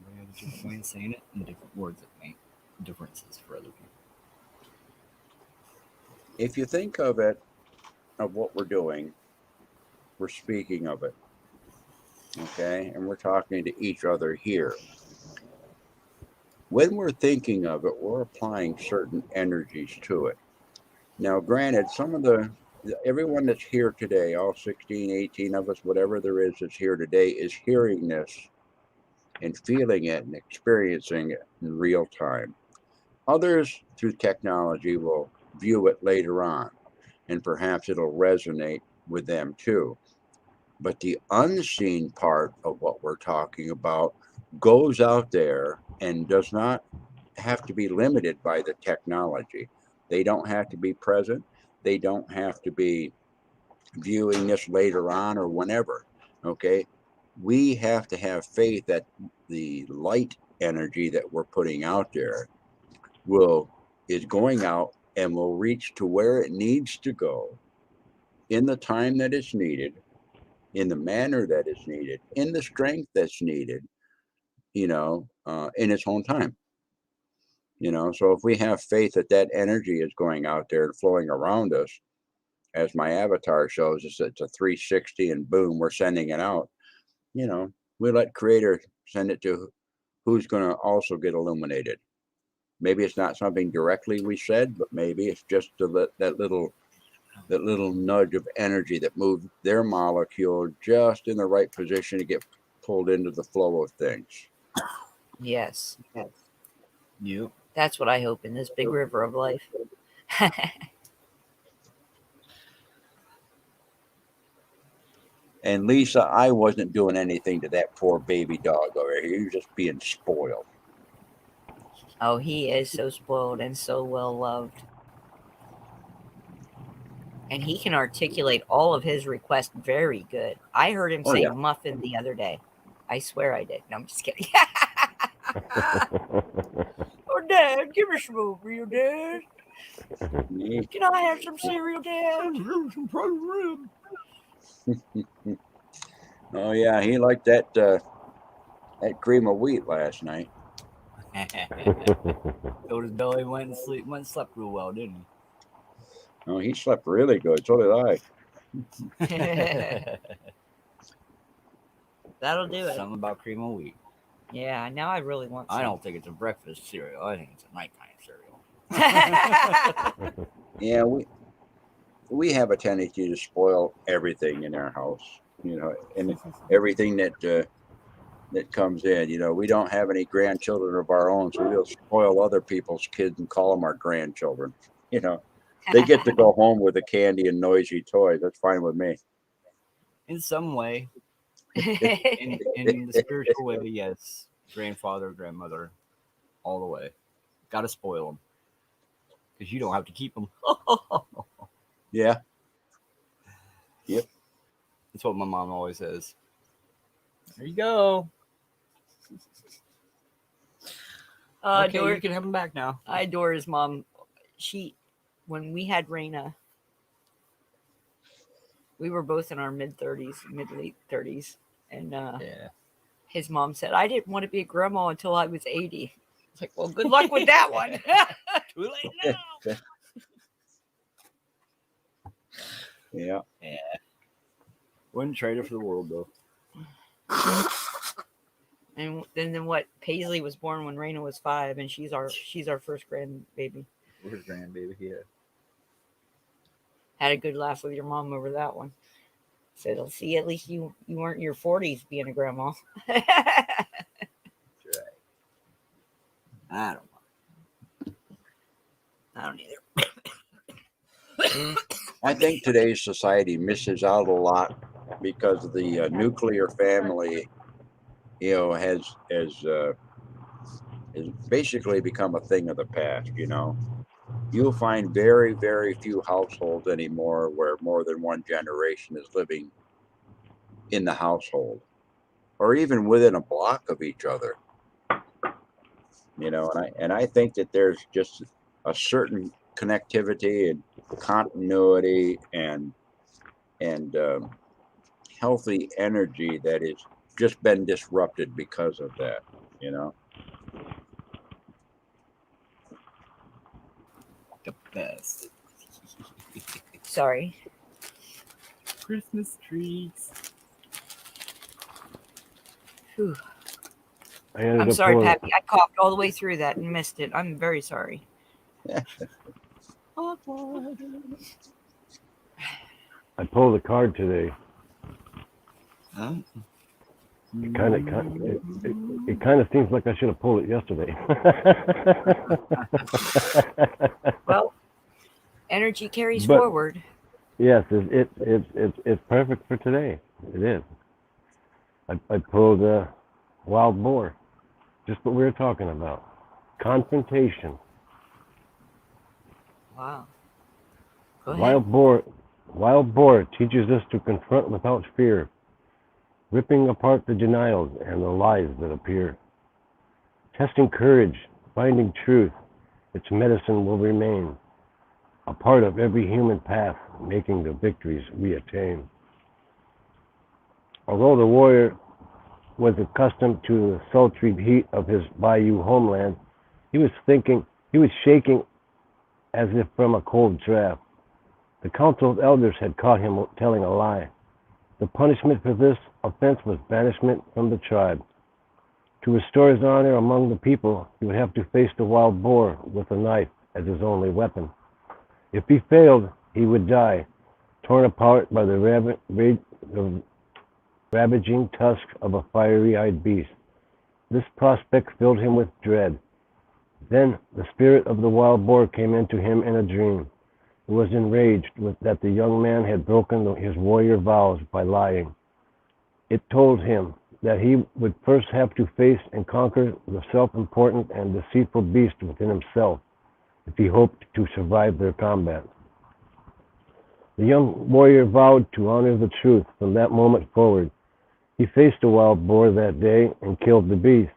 Everybody has a different way of saying it and different words that make differences for other people. If you think of it, of what we're doing, we're speaking of it. Okay. And we're talking to each other here. When we're thinking of it, we're applying certain energies to it. Now, granted, everyone that's here today, all 16, 18 of us, whatever there is that's here today, is hearing this and feeling it and experiencing it in real time. Others, through technology, will view it later on, and perhaps it'll resonate with them too. But the unseen part of what we're talking about goes out there and does not have to be limited by the technology. They don't have to be present. They don't have to be viewing this later on or whenever. Okay. We have to have faith that the light energy that we're putting out there is going out and will reach to where it needs to go in the time that it's needed, in the manner that is needed, in the strength that's needed, in its own time. So if we have faith that that energy is going out there and flowing around us, as my avatar shows us, it's a 360 and boom, we're sending it out. We let Creator send it to who's going to also get illuminated. Maybe it's not something directly we said, but maybe it's just that little nudge of energy that moved their molecule just in the right position to get pulled into the flow of things. Yes. Yep. That's what I hope in this big river of life. And Lisa, I wasn't doing anything to that poor baby dog over here. He was just being spoiled. Oh, he is so spoiled and so well loved. And he can articulate all of his requests very good. I heard him say muffin the other day. I swear I did. No, I'm just kidding. Oh, Dad, give me some oatmeal, Dad. Can I have some cereal, Dad? Oh yeah, he liked that cream of wheat last night. So his belly went and slept real well, didn't he? Oh, he slept really good. So did I. That'll do it. Something about cream of wheat. Yeah, now I really want some. I don't think it's a breakfast cereal. I think it's a nighttime cereal. Yeah, we have a tendency to spoil everything in our house, and everything that comes in. We don't have any grandchildren of our own, so we'll spoil other people's kids and call them our grandchildren. They get to go home with the candy and noisy toys. That's fine with me. In some way. in the spiritual way, yes. Grandfather, grandmother, all the way. Got to spoil them. Because you don't have to keep them. Yeah. Yep. That's what my mom always says. There you go. Okay, you can have them back now. I adore his mom. When we had Raina, we were both in our mid-late 30s. And yeah. his mom said, I didn't want to be a grandma until I was 80. It's like, well, good luck with that one. Too late now. Yeah. Wouldn't trade it for the world though. And then what? Paisley was born when Raina was 5, and she's our first grandbaby. We're grandbaby, yeah. Had a good laugh with your mom over that one. Said, "I'll see, at least you weren't in your 40s being a grandma." That's right. I don't know. I don't either. I think today's society misses out a lot because the nuclear family, has basically become a thing of the past. You'll find very, very few households anymore where more than one generation is living in the household, or even within a block of each other. And I think that there's just a certain connectivity and continuity and healthy energy that has just been disrupted because of that. The best. Sorry. Christmas trees. Whew. ended I'm up sorry, pulling- Pappy. I coughed all the way through that and missed it. I'm very sorry. I pulled a card today. Huh? It kind of seems like I should have pulled it yesterday. Well, energy carries But- forward. Yes, it's perfect for today. It is. I pulled a wild boar, just what we were talking about. Confrontation. Wow. Go ahead. Wild boar teaches us to confront without fear, ripping apart the denials and the lies that appear. Testing courage, finding truth, its medicine will remain a part of every human path, making the victories we attain. Although the warrior was accustomed to the sultry heat of his bayou homeland, he was shaking as if from a cold draft. The council of elders had caught him telling a lie. The punishment for this offense was banishment from the tribe. To restore his honor among the people, he would have to face the wild boar with a knife as his only weapon. If he failed, he would die, torn apart by the ravaging tusk of a fiery-eyed beast. This prospect filled him with dread. Then the spirit of the wild boar came into him in a dream. He was enraged that the young man had broken his warrior vows by lying. It told him that he would first have to face and conquer the self-important and deceitful beast within himself if he hoped to survive their combat. The young warrior vowed to honor the truth from that moment forward. He faced the wild boar that day and killed the beast.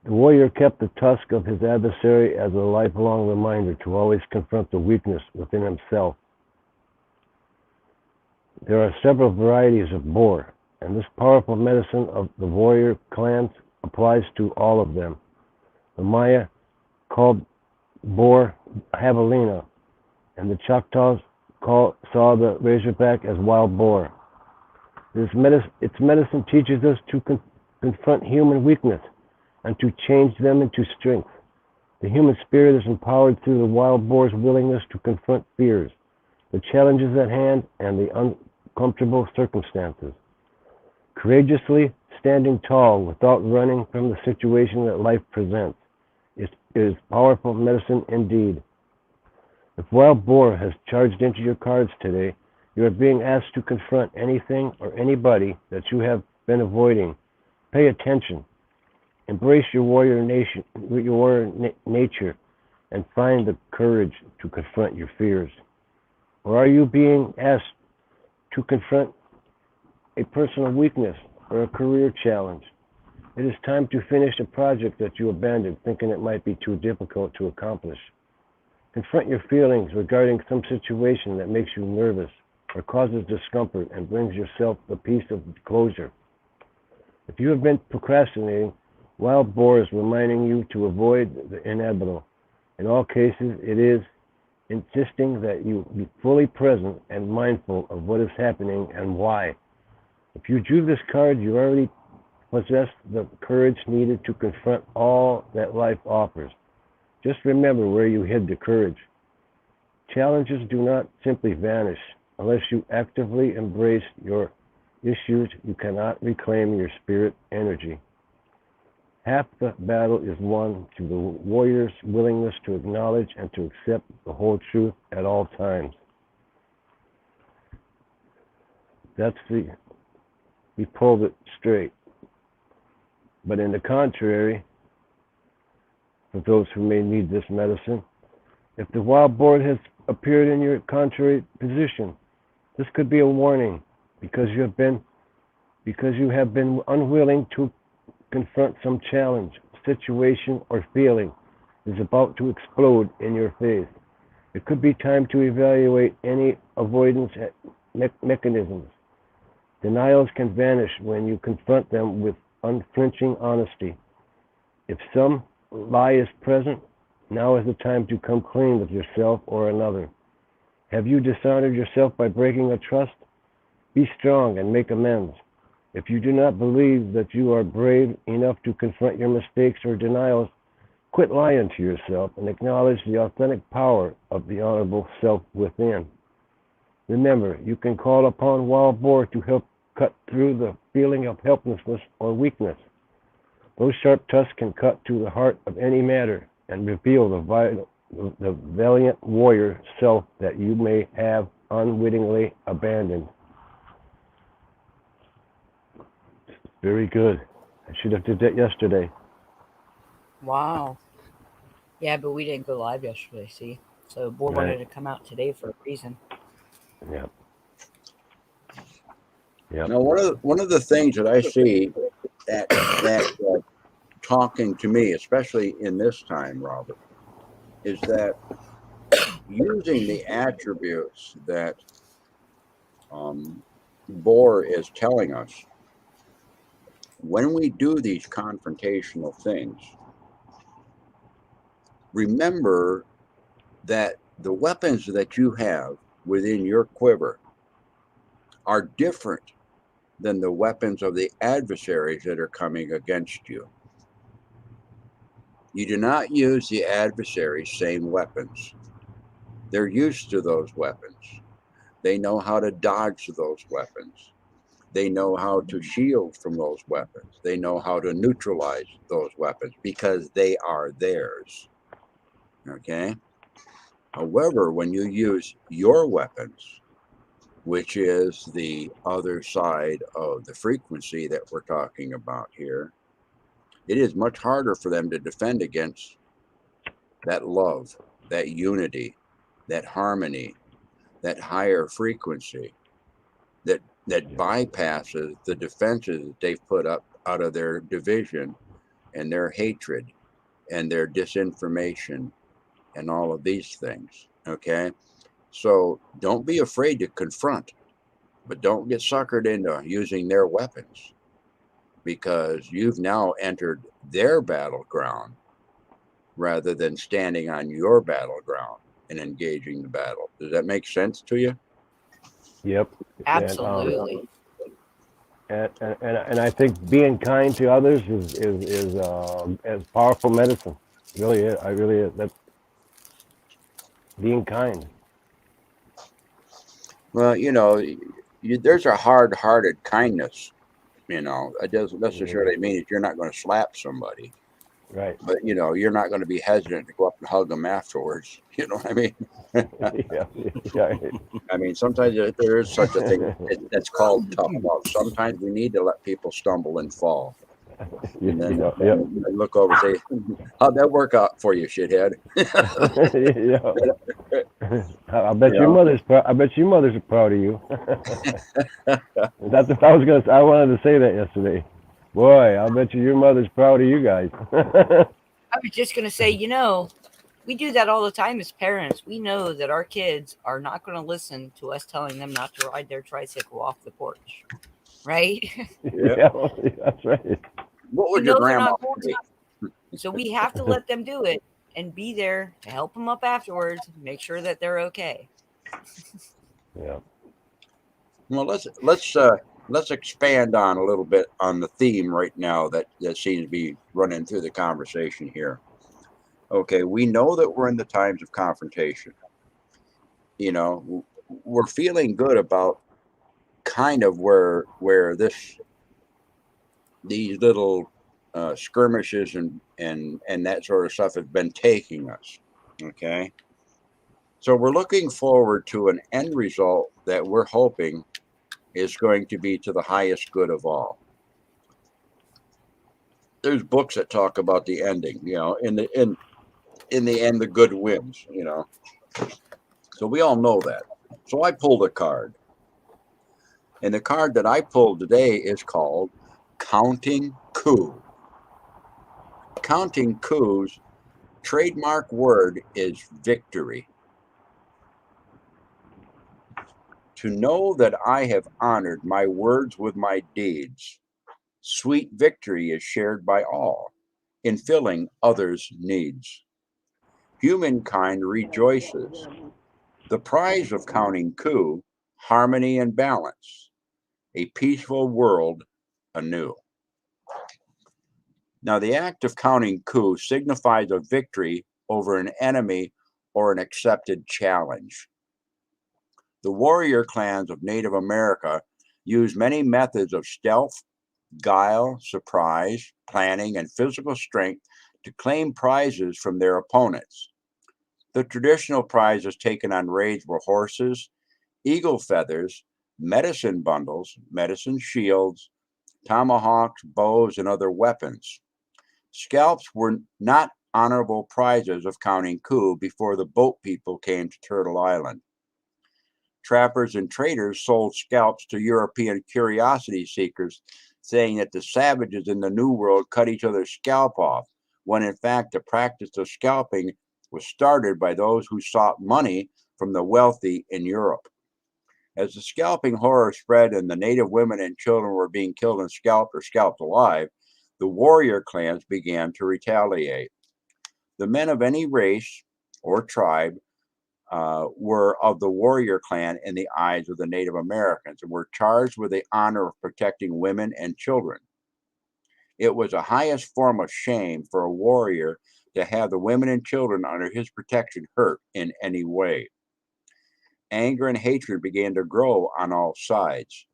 The warrior kept the tusk of his adversary as a lifelong reminder to always confront the weakness within himself. There are several varieties of boar, and this powerful medicine of the warrior clans applies to all of them. The Maya called boar javelina, and the Choctaws saw the razorback as wild boar. Its medicine teaches us to confront human weakness and to change them into strength. The human spirit is empowered through the wild boar's willingness to confront fears, the challenges at hand, and the uncomfortable circumstances. Courageously standing tall without running from the situation that life presents is powerful medicine indeed. If wild boar has charged into your cards today, you are being asked to confront anything or anybody that you have been avoiding. Pay attention. Embrace your warrior nature, and find the courage to confront your fears. Or are you being asked to confront a personal weakness or a career challenge? It is time to finish a project that you abandoned, thinking it might be too difficult to accomplish. Confront your feelings regarding some situation that makes you nervous or causes discomfort and brings yourself the peace of closure. If you have been procrastinating, Wild Boar is reminding you to avoid the inevitable. In all cases, it is insisting that you be fully present and mindful of what is happening and why. If you drew this card, you already possess the courage needed to confront all that life offers. Just remember where you hid the courage. Challenges do not simply vanish. Unless you actively embrace your issues, you cannot reclaim your spirit energy. Half the battle is won through the warrior's willingness to acknowledge and to accept the whole truth at all times. We pulled it straight. But in the contrary, for those who may need this medicine, if the wild boar has appeared in your contrary position, this could be a warning because you have been unwilling to confront some challenge, situation, or feeling is about to explode in your face. It could be time to evaluate any avoidance mechanisms. Denials can vanish when you confront them with unflinching honesty. If some lie is present, now is the time to come clean with yourself or another. Have you dishonored yourself by breaking a trust? Be strong and make amends. If you do not believe that you are brave enough to confront your mistakes or denials, quit lying to yourself and acknowledge the authentic power of the honorable self within. Remember, you can call upon Wild Boar to help cut through the feeling of helplessness or weakness. Those sharp tusks can cut to the heart of any matter and reveal the valiant warrior self that you may have unwittingly abandoned. Very good. I should have did that yesterday. Wow. Yeah, but we didn't go live yesterday, see? So Boar wanted to come out today for a reason. Yeah. Yeah. Now, one of the things that I see that talking to me, especially in this time, Robert, is that using the attributes that Boar is telling us, when we do these confrontational things, remember that the weapons that you have within your quiver are different than the weapons of the adversaries that are coming against you. You do not use the adversary's same weapons. They're used to those weapons. They know how to dodge those weapons. They know how to shield from those weapons. They know how to neutralize those weapons because they are theirs. Okay? However, when you use your weapons, which is the other side of the frequency that we're talking about here, it is much harder for them to defend against that love, that unity, that harmony, that higher frequency that bypasses the defenses that they've put up out of their division and their hatred and their disinformation and all of these things. Okay? So don't be afraid to confront, but don't get suckered into using their weapons, because you've now entered their battleground rather than standing on your battleground and engaging the battle. Does that make sense to you? Yep. Absolutely. And I think being kind to others is powerful medicine. Really is. I really is. That's being kind. Well, there's a hard-hearted kindness. It doesn't necessarily mean that you're not going to slap somebody, Right. but you're not going to be hesitant to go up and hug them afterwards. You know what I mean? Yeah. I mean, sometimes there is such a thing that's called tough love. Sometimes we need to let people stumble and fall. And then I look over and say, how'd that work out for you, shithead? I bet your mother's proud of you. That's what I wanted to say that yesterday. Boy, I bet your mother's proud of you guys. I was just going to say, we do that all the time as parents. We know that our kids are not going to listen to us telling them not to ride their tricycle off the porch. right? Yeah, that's right. What We would your know they're grandma not going say? to, so we have to let them do it and be there to help them up afterwards, make sure that they're okay. Yeah. Well, let's expand on a little bit on the theme right now that seems to be running through the conversation here. Okay, we know that we're in the times of confrontation. You know, we're feeling good about kind of where these little skirmishes and that sort of stuff has been taking us. Okay, so we're looking forward to an end result that we're hoping is going to be to the highest good of all. There's books that talk about the ending. You know, in the end, the good wins. You know, so we all know that. So I pulled a card, and the card that I pulled today is called Counting Coup. Counting Coup's trademark word is victory. To know that I have honored my words with my deeds, sweet victory is shared by all in filling others' needs. Humankind rejoices. The prize of counting coup, harmony and balance, a peaceful world anew. Now, the act of counting coup signifies a victory over an enemy or an accepted challenge. The warrior clans of Native America use many methods of stealth, guile, surprise, planning, and physical strength to claim prizes from their opponents. The traditional prizes taken on raids were horses, eagle feathers, medicine bundles, medicine shields, tomahawks, bows, and other weapons. Scalps were not honorable prizes of counting coup before the boat people came to Turtle Island. Trappers and traders sold scalps to European curiosity seekers, saying that the savages in the New World cut each other's scalp off, when in fact the practice of scalping was started by those who sought money from the wealthy in Europe. As the scalping horror spread and the native women and children were being killed and scalped or scalped alive, the warrior clans began to retaliate. The men of any race or tribe were of the warrior clan in the eyes of the Native Americans and were charged with the honor of protecting women and children. It was the highest form of shame for a warrior to have the women and children under his protection hurt in any way. Anger and hatred began to grow on all sides,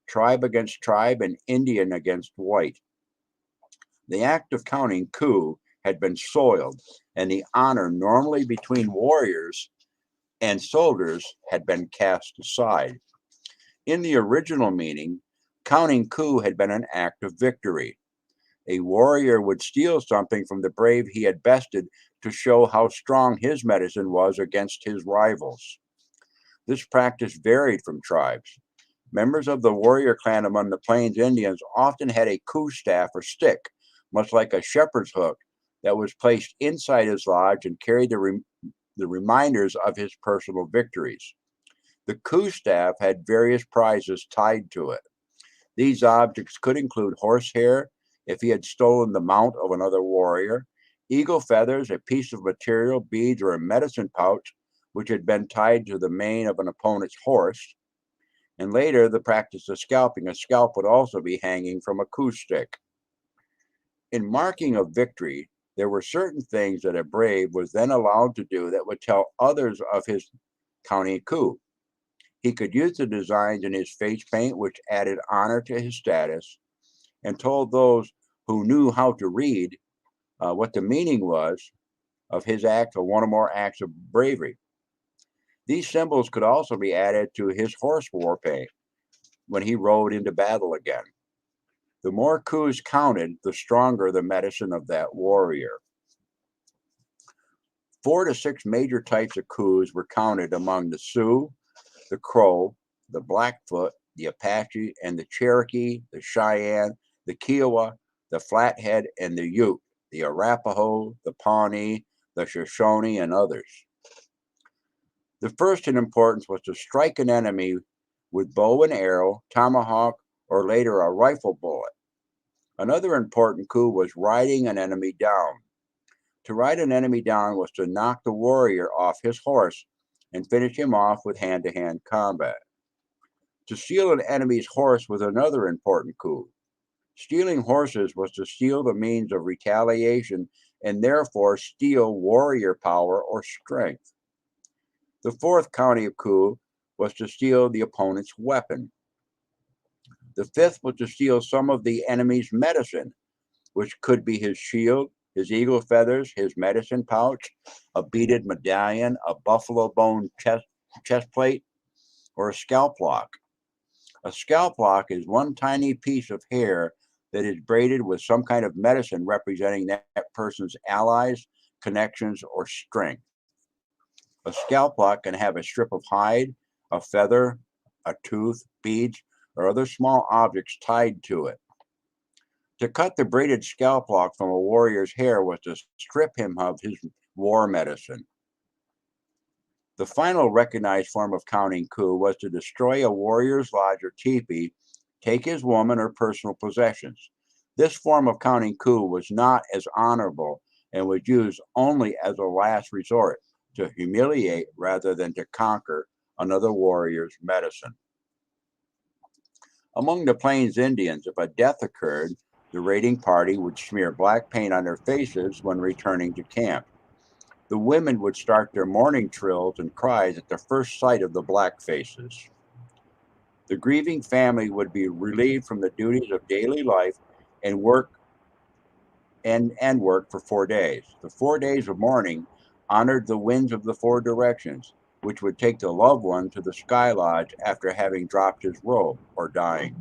tribe against tribe and Indian against white. The act of counting coup had been soiled, and the honor normally between warriors and soldiers had been cast aside. In the original meaning, counting coup had been an act of victory. A warrior would steal something from the brave he had bested to show how strong his medicine was against his rivals. This practice varied from tribes. Members of the warrior clan among the Plains Indians often had a coup staff or stick, much like a shepherd's hook, that was placed inside his lodge and carried the reminders of his personal victories. The coup staff had various prizes tied to it. These objects could include horsehair, if he had stolen the mount of another warrior, eagle feathers, a piece of material, beads, or a medicine pouch, which had been tied to the mane of an opponent's horse. And later, the practice of scalping. A scalp would also be hanging from a coup stick. In marking of victory, there were certain things that a brave was then allowed to do that would tell others of his counting coup. He could use the designs in his face paint, which added honor to his status, and told those who knew how to read what the meaning was of his act or one or more acts of bravery. These symbols could also be added to his horse war paint when he rode into battle again. The more coups counted, the stronger the medicine of that warrior. 4 to 6 major types of coups were counted among the Sioux, the Crow, the Blackfoot, the Apache, and the Cherokee, the Cheyenne, the Kiowa, the Flathead, and the Ute, the Arapaho, the Pawnee, the Shoshone, and others. The first in importance was to strike an enemy with bow and arrow, tomahawk, or later a rifle bullet. Another important coup was riding an enemy down. To ride an enemy down was to knock the warrior off his horse and finish him off with hand-to-hand combat. To steal an enemy's horse was another important coup. Stealing horses was to steal the means of retaliation and therefore steal warrior power or strength. The fourth kind of coup was to steal the opponent's weapon. The fifth was to steal some of the enemy's medicine, which could be his shield, his eagle feathers, his medicine pouch, a beaded medallion, a buffalo bone chest plate, or a scalp lock. A scalp lock is one tiny piece of hair that is braided with some kind of medicine representing that person's allies, connections, or strength. A scalp lock can have a strip of hide, a feather, a tooth, beads, or other small objects tied to it. To cut the braided scalp lock from a warrior's hair was to strip him of his war medicine. The final recognized form of counting coup was to destroy a warrior's lodge or teepee, take his woman or personal possessions. This form of counting coup was not as honorable and was used only as a last resort to humiliate rather than to conquer another warrior's medicine. Among the Plains Indians, if a death occurred, the raiding party would smear black paint on their faces when returning to camp. The women would start their mourning trills and cries at the first sight of the black faces. The grieving family would be relieved from the duties of daily life and work for 4 days. The 4 days of mourning honored the winds of the four directions, which would take the loved one to the Sky Lodge after having dropped his robe or dying.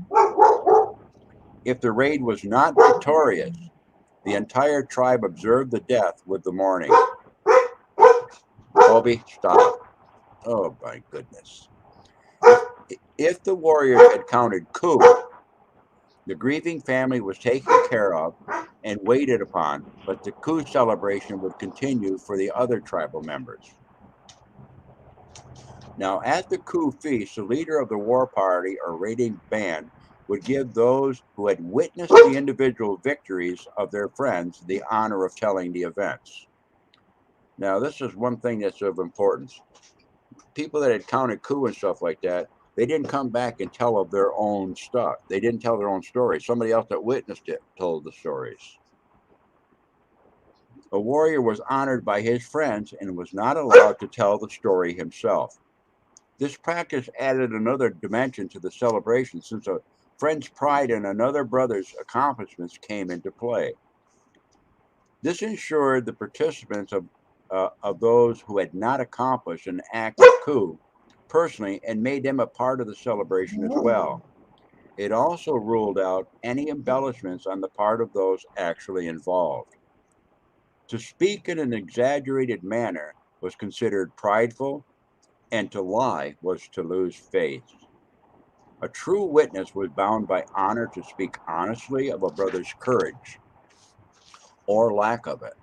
If the raid was not victorious, the entire tribe observed the death with the mourning. Colby, stop. Oh my goodness. If the warriors had counted coup, the grieving family was taken care of and waited upon, but the coup celebration would continue for the other tribal members. Now, at the coup feast, the leader of the war party or raiding band would give those who had witnessed the individual victories of their friends the honor of telling the events. Now, this is one thing that's of importance. People that had counted coup and stuff like that, they didn't come back and tell of their own stuff. They didn't tell their own stories. Somebody else that witnessed it told the stories. A warrior was honored by his friends and was not allowed to tell the story himself. This practice added another dimension to the celebration since a friend's pride in another brother's accomplishments came into play. This ensured the participants of those who had not accomplished an act of coup personally and made them a part of the celebration as well. It also ruled out any embellishments on the part of those actually involved. To speak in an exaggerated manner was considered prideful, and to lie was to lose faith. A true witness was bound by honor to speak honestly of a brother's courage or lack of it.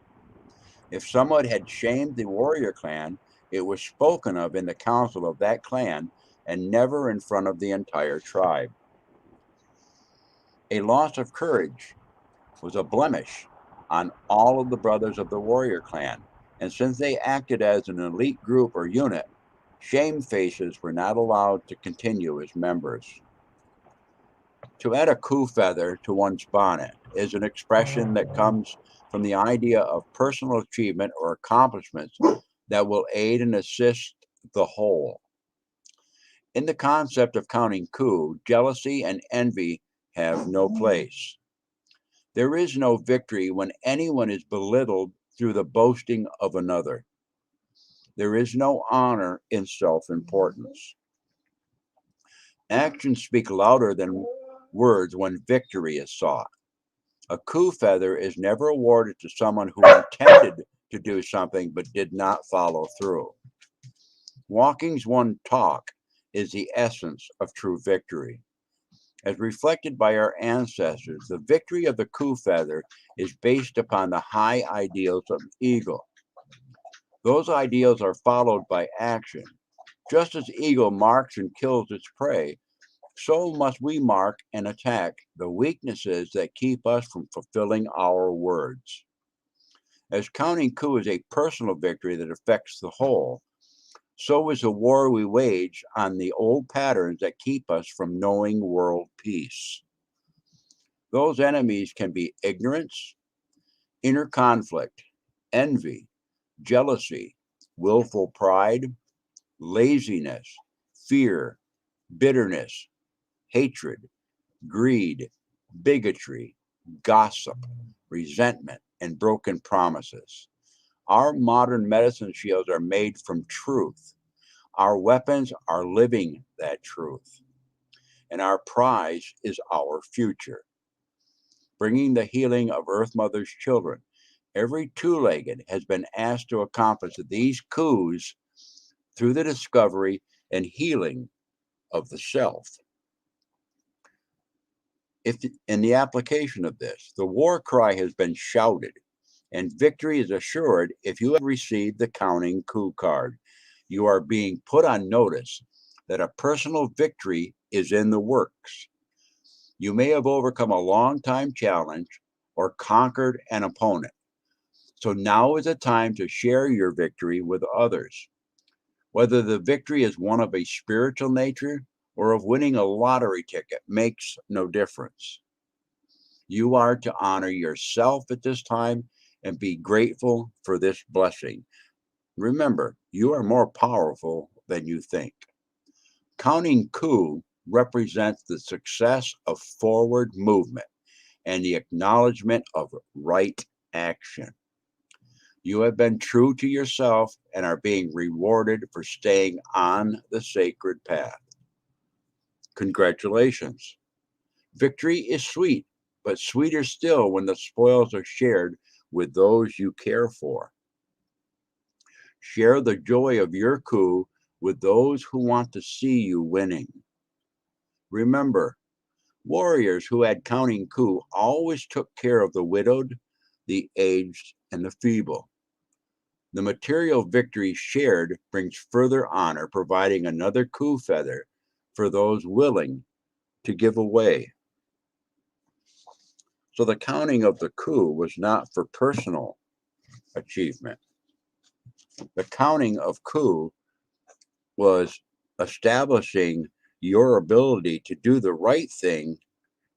If someone had shamed the warrior clan, it was spoken of in the council of that clan and never in front of the entire tribe. A loss of courage was a blemish on all of the brothers of the warrior clan, and since they acted as an elite group or unit, shame faces were not allowed to continue as members. To add a coup feather to one's bonnet is an expression that comes from the idea of personal achievement or accomplishments that will aid and assist the whole. In the concept of counting coup, jealousy and envy have no place. There is no victory when anyone is belittled through the boasting of another. There is no honor in self-importance. Actions speak louder than words when victory is sought. A coup feather is never awarded to someone who intended to do something but did not follow through. Walking's one talk is the essence of true victory. As reflected by our ancestors, the victory of the coup feather is based upon the high ideals of eagle. Those ideals are followed by action. Just as eagle marks and kills its prey, so must we mark and attack the weaknesses that keep us from fulfilling our words. As counting coup is a personal victory that affects the whole, so is the war we wage on the old patterns that keep us from knowing world peace. Those enemies can be ignorance, inner conflict, envy, jealousy, willful pride, laziness, fear, bitterness, hatred, greed, bigotry, gossip, resentment, and broken promises. Our modern medicine shields are made from truth. Our weapons are living that truth. And our prize is our future. Bringing the healing of Earth Mother's children. Every two-legged has been asked to accomplish these coups through the discovery and healing of the self. In the application of this, the war cry has been shouted, and victory is assured if you have received the counting coup card. You are being put on notice that a personal victory is in the works. You may have overcome a long-time challenge or conquered an opponent. So now is the time to share your victory with others. Whether the victory is one of a spiritual nature or of winning a lottery ticket makes no difference. You are to honor yourself at this time and be grateful for this blessing. Remember, you are more powerful than you think. Counting coup represents the success of forward movement and the acknowledgement of right action. You have been true to yourself and are being rewarded for staying on the sacred path. Congratulations. Victory is sweet, but sweeter still when the spoils are shared with those you care for. Share the joy of your coup with those who want to see you winning. Remember, warriors who had counting coup always took care of the widowed, the aged, and the feeble. The material victory shared brings further honor, providing another coup feather for those willing to give away. So the counting of the coup was not for personal achievement. The counting of coup was establishing your ability to do the right thing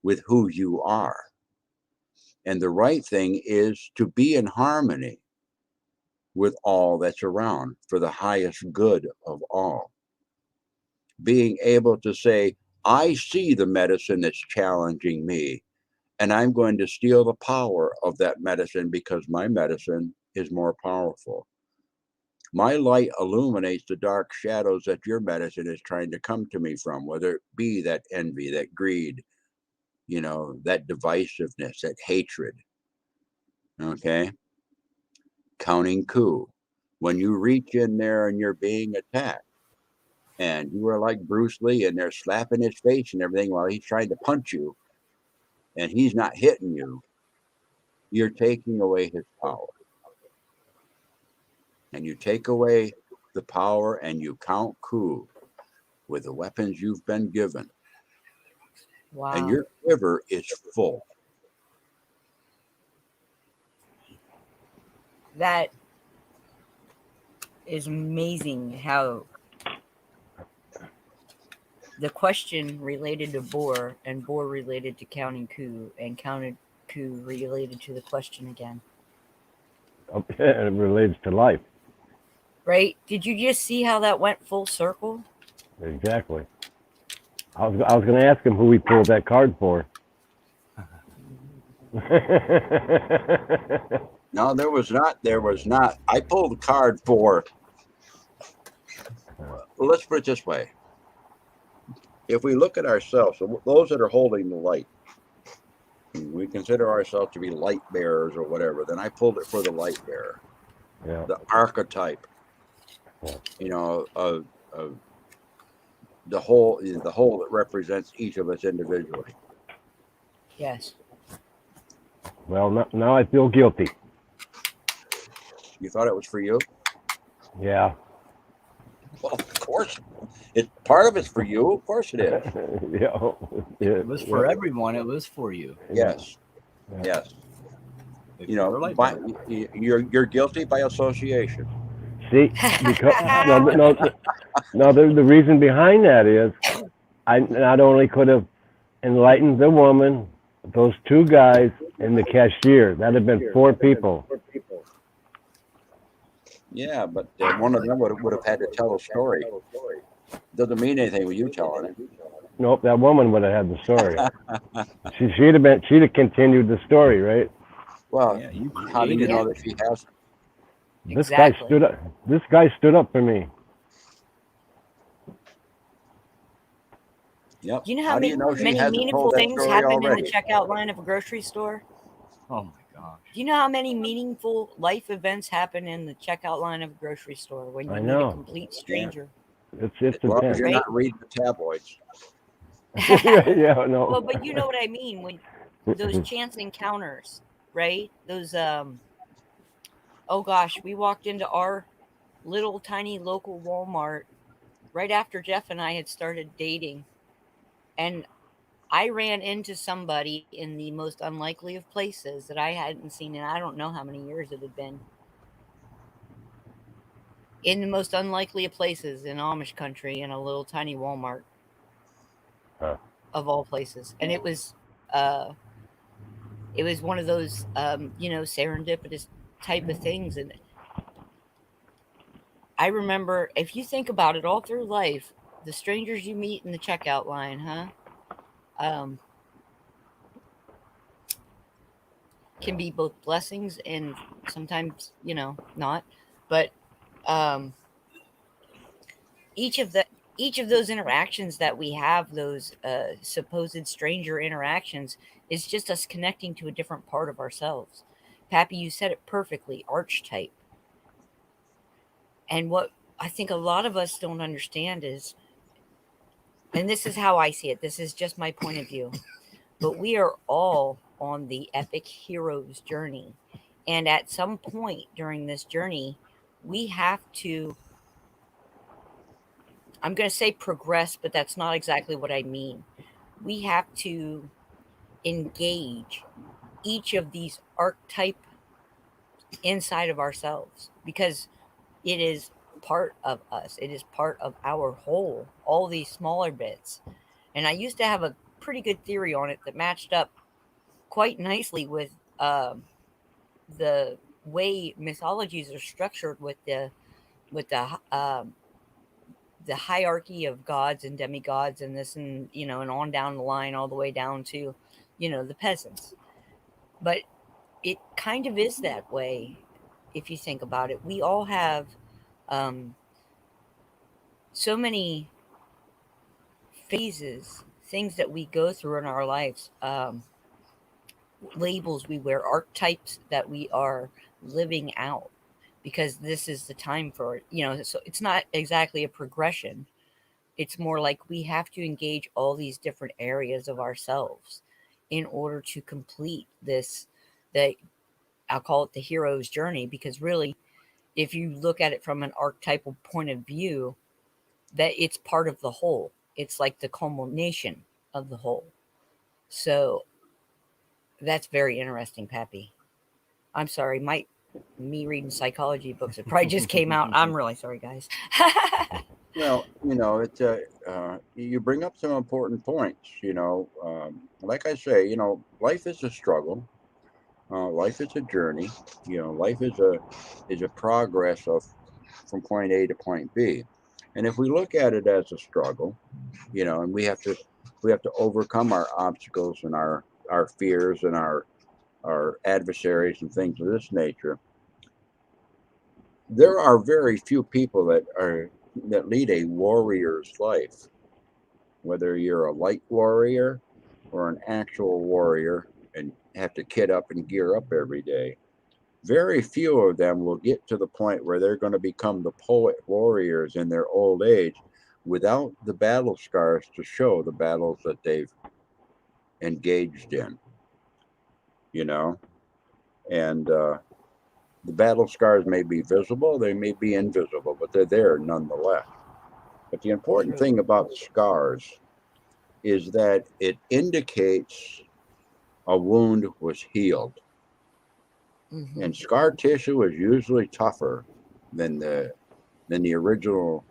with who you are. And the right thing is to be in harmony with all that's around for the highest good of all. Being able to say, I see the medicine that's challenging me, and I'm going to steal the power of that medicine because my medicine is more powerful. My light illuminates the dark shadows that your medicine is trying to come to me from, whether it be that envy, that greed, that divisiveness, that hatred. Okay? Counting coup. When you reach in there and you're being attacked, and you are like Bruce Lee and they're slapping his face and everything while he's trying to punch you, and he's not hitting you, you're taking away his power. And you take away the power and you count coup with the weapons you've been given. Wow. And your quiver is full. That is amazing how the question related to Bohr and Bohr related to counting coup and counted coup related to the question again. It relates to life. Right? Did you just see how that went full circle? Exactly. I was going to ask him who he pulled that card for. No, there was not. I pulled the card for, well, let's put it this way. If we look at ourselves, so those that are holding the light, we consider ourselves to be light bearers or whatever, then I pulled it for the light bearer. Yeah. The archetype, Yeah. of the whole that represents each of us individually. Yes. Well, now I feel guilty. You thought it was for you? Yeah. Well, of course, it part of it's for you. Of course it is. Yeah, It was for yeah. everyone. It was for you. Yes, yes. If You you're know, a light by, bulb. you're guilty by association. See, because no, the reason behind that is I not only could have enlightened the woman, those two guys, and the cashier. That'd have been four people. Yeah, but one of them would have had to tell a story. Doesn't mean anything with you telling it. Nope, that woman would have had the story. She'd have continued the story, right? Well, Yeah, you how do you created know it. that she hasn't? This guy Exactly. stood up. This guy stood up for me. Yep. Do you know How how do you know she many hasn't meaningful told that things story happen in the already? checkout line of a grocery store? Oh my gosh. Do you know how many meaningful life events happen in the checkout line of a grocery store when you I meet a know. complete stranger? It's As long as intense. you're Right? not reading the tabloids. Yeah, no. Well, but you know what I mean when those chance encounters, right? Those oh gosh, we walked into our little tiny local Walmart right after Jeff and I had started dating, and I ran into somebody in the most unlikely of places that I hadn't seen in I don't know how many years it had been. In the most unlikely of places in Amish country in a little tiny Walmart Huh. of all places. And it was one of those serendipitous type of things. And I remember, if you think about it all through life, the strangers you meet in the checkout line, huh? Um, can be both blessings and sometimes, not. But um, each of the each of those interactions that we have, those supposed stranger interactions, is just us connecting to a different part of ourselves. Pappy, you said it perfectly, archetype. And what I think a lot of us don't understand is, and this is how I see it, this is just my point of view, but we are all on the epic hero's journey. And at some point during this journey, we have to, I'm going to say progress, but that's not exactly what I mean. We have to engage each of these archetype inside of ourselves because it is part of us. It is part of our whole, all these smaller bits. And I used to have a pretty good theory on it that matched up quite nicely with the way mythologies are structured with the hierarchy of gods and demigods and this and and on down the line all the way down to the peasants. But it kind of is that way if you think about it. We all have um, so many phases, things that we go through in our lives, labels we wear, archetypes that we are living out because this is the time for it. So it's not exactly a progression. It's more like we have to engage all these different areas of ourselves in order to complete this, the I'll call it the hero's journey, because really, if you look at it from an archetypal point of view, that it's part of the whole. It's like the culmination of the whole. So that's very interesting, Pappy. I'm sorry, me reading psychology books, it probably just came out. I'm really sorry, guys. Well, it's you bring up some important points. Like I say, life is a struggle. Life is a journey. Life is a progress of from point A to point B. And if we look at it as a struggle, and we have to overcome our obstacles and our fears and our adversaries and things of this nature. There are very few people that lead a warrior's life, whether you're a light warrior or an actual warrior and have to kit up and gear up every day. Very few of them will get to the point where they're going to become the poet warriors in their old age without the battle scars to show the battles that they've engaged in, you know? And the battle scars may be visible, they may be invisible, but they're there nonetheless. But the important True. thing about scars is that it indicates a wound was healed. Mhm. And scar tissue is usually tougher than the original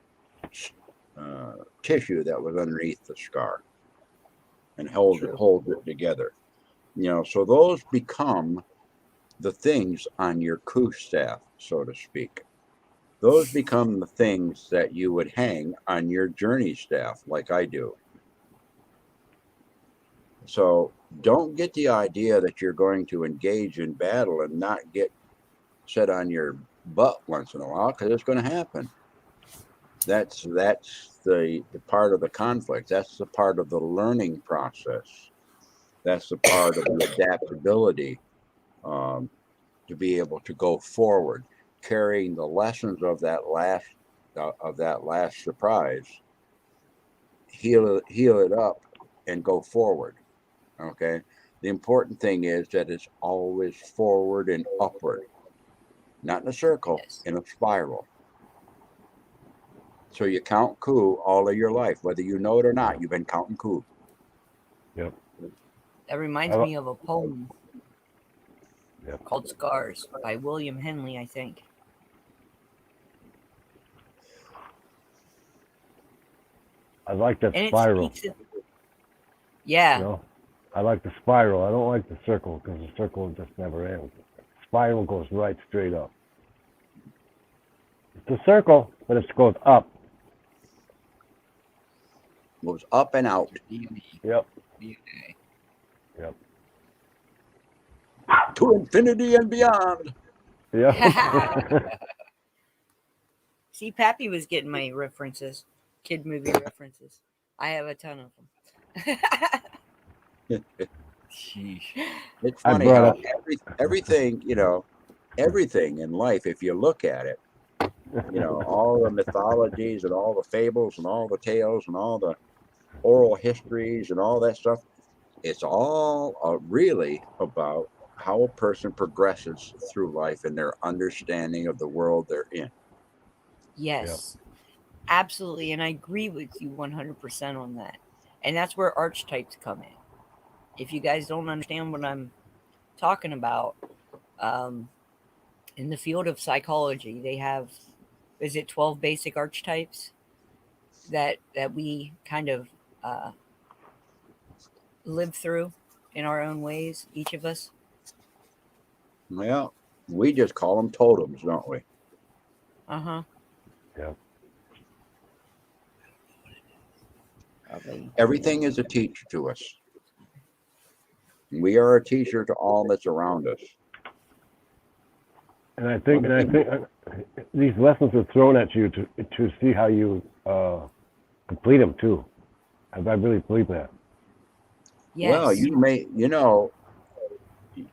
tissue that was underneath the scar and holds it together. So those become the things on your coup staff, so to speak. Those become the things that you would hang on your journey staff, like I do. So don't get the idea that you're going to engage in battle and not get set on your butt once in a while, because it's going to happen. That's the part of the conflict. That's the part of the learning process. That's the part of the adaptability, to be able to go forward, carrying the lessons of that last surprise, heal it up, and go forward. Okay. The important thing is that it's always forward and upward, not in a circle, Yes. in a spiral. So you count coup all of your life, whether you know it or not. You've been counting coup. Yep. That reminds I- me of a poem Yep. called Scars by William Henley, I think. I like that And it spiral. speaks of, yeah, You know, I like the spiral. I don't like the circle because the circle just never ends. Spiral goes right straight up. It's a circle, but it goes up. Moves up and out Yep. DNA. Yep. to infinity and beyond. Yep. See, Pappy was getting my references, kid movie references. I have a ton of them. Sheesh. It's I funny brought how up- everything, everything in life, if you look at it, all the mythologies and all the fables and all the tales and all the oral histories and all that stuff, it's all really about how a person progresses through life and their understanding of the world they're in. Yes, absolutely. And I agree with you 100% on that. And that's where archetypes come in. If you guys don't understand what I'm talking about, in the field of psychology, they have, is it 12 basic archetypes that we kind of live through in our own ways, each of us? Well, we just call them totems, don't we? Uh-huh. Yep. Everything is a teacher to us. We are a teacher to all that's around us. And I think these lessons are thrown at you to see how you complete them too. I really believe that. Yes. Well,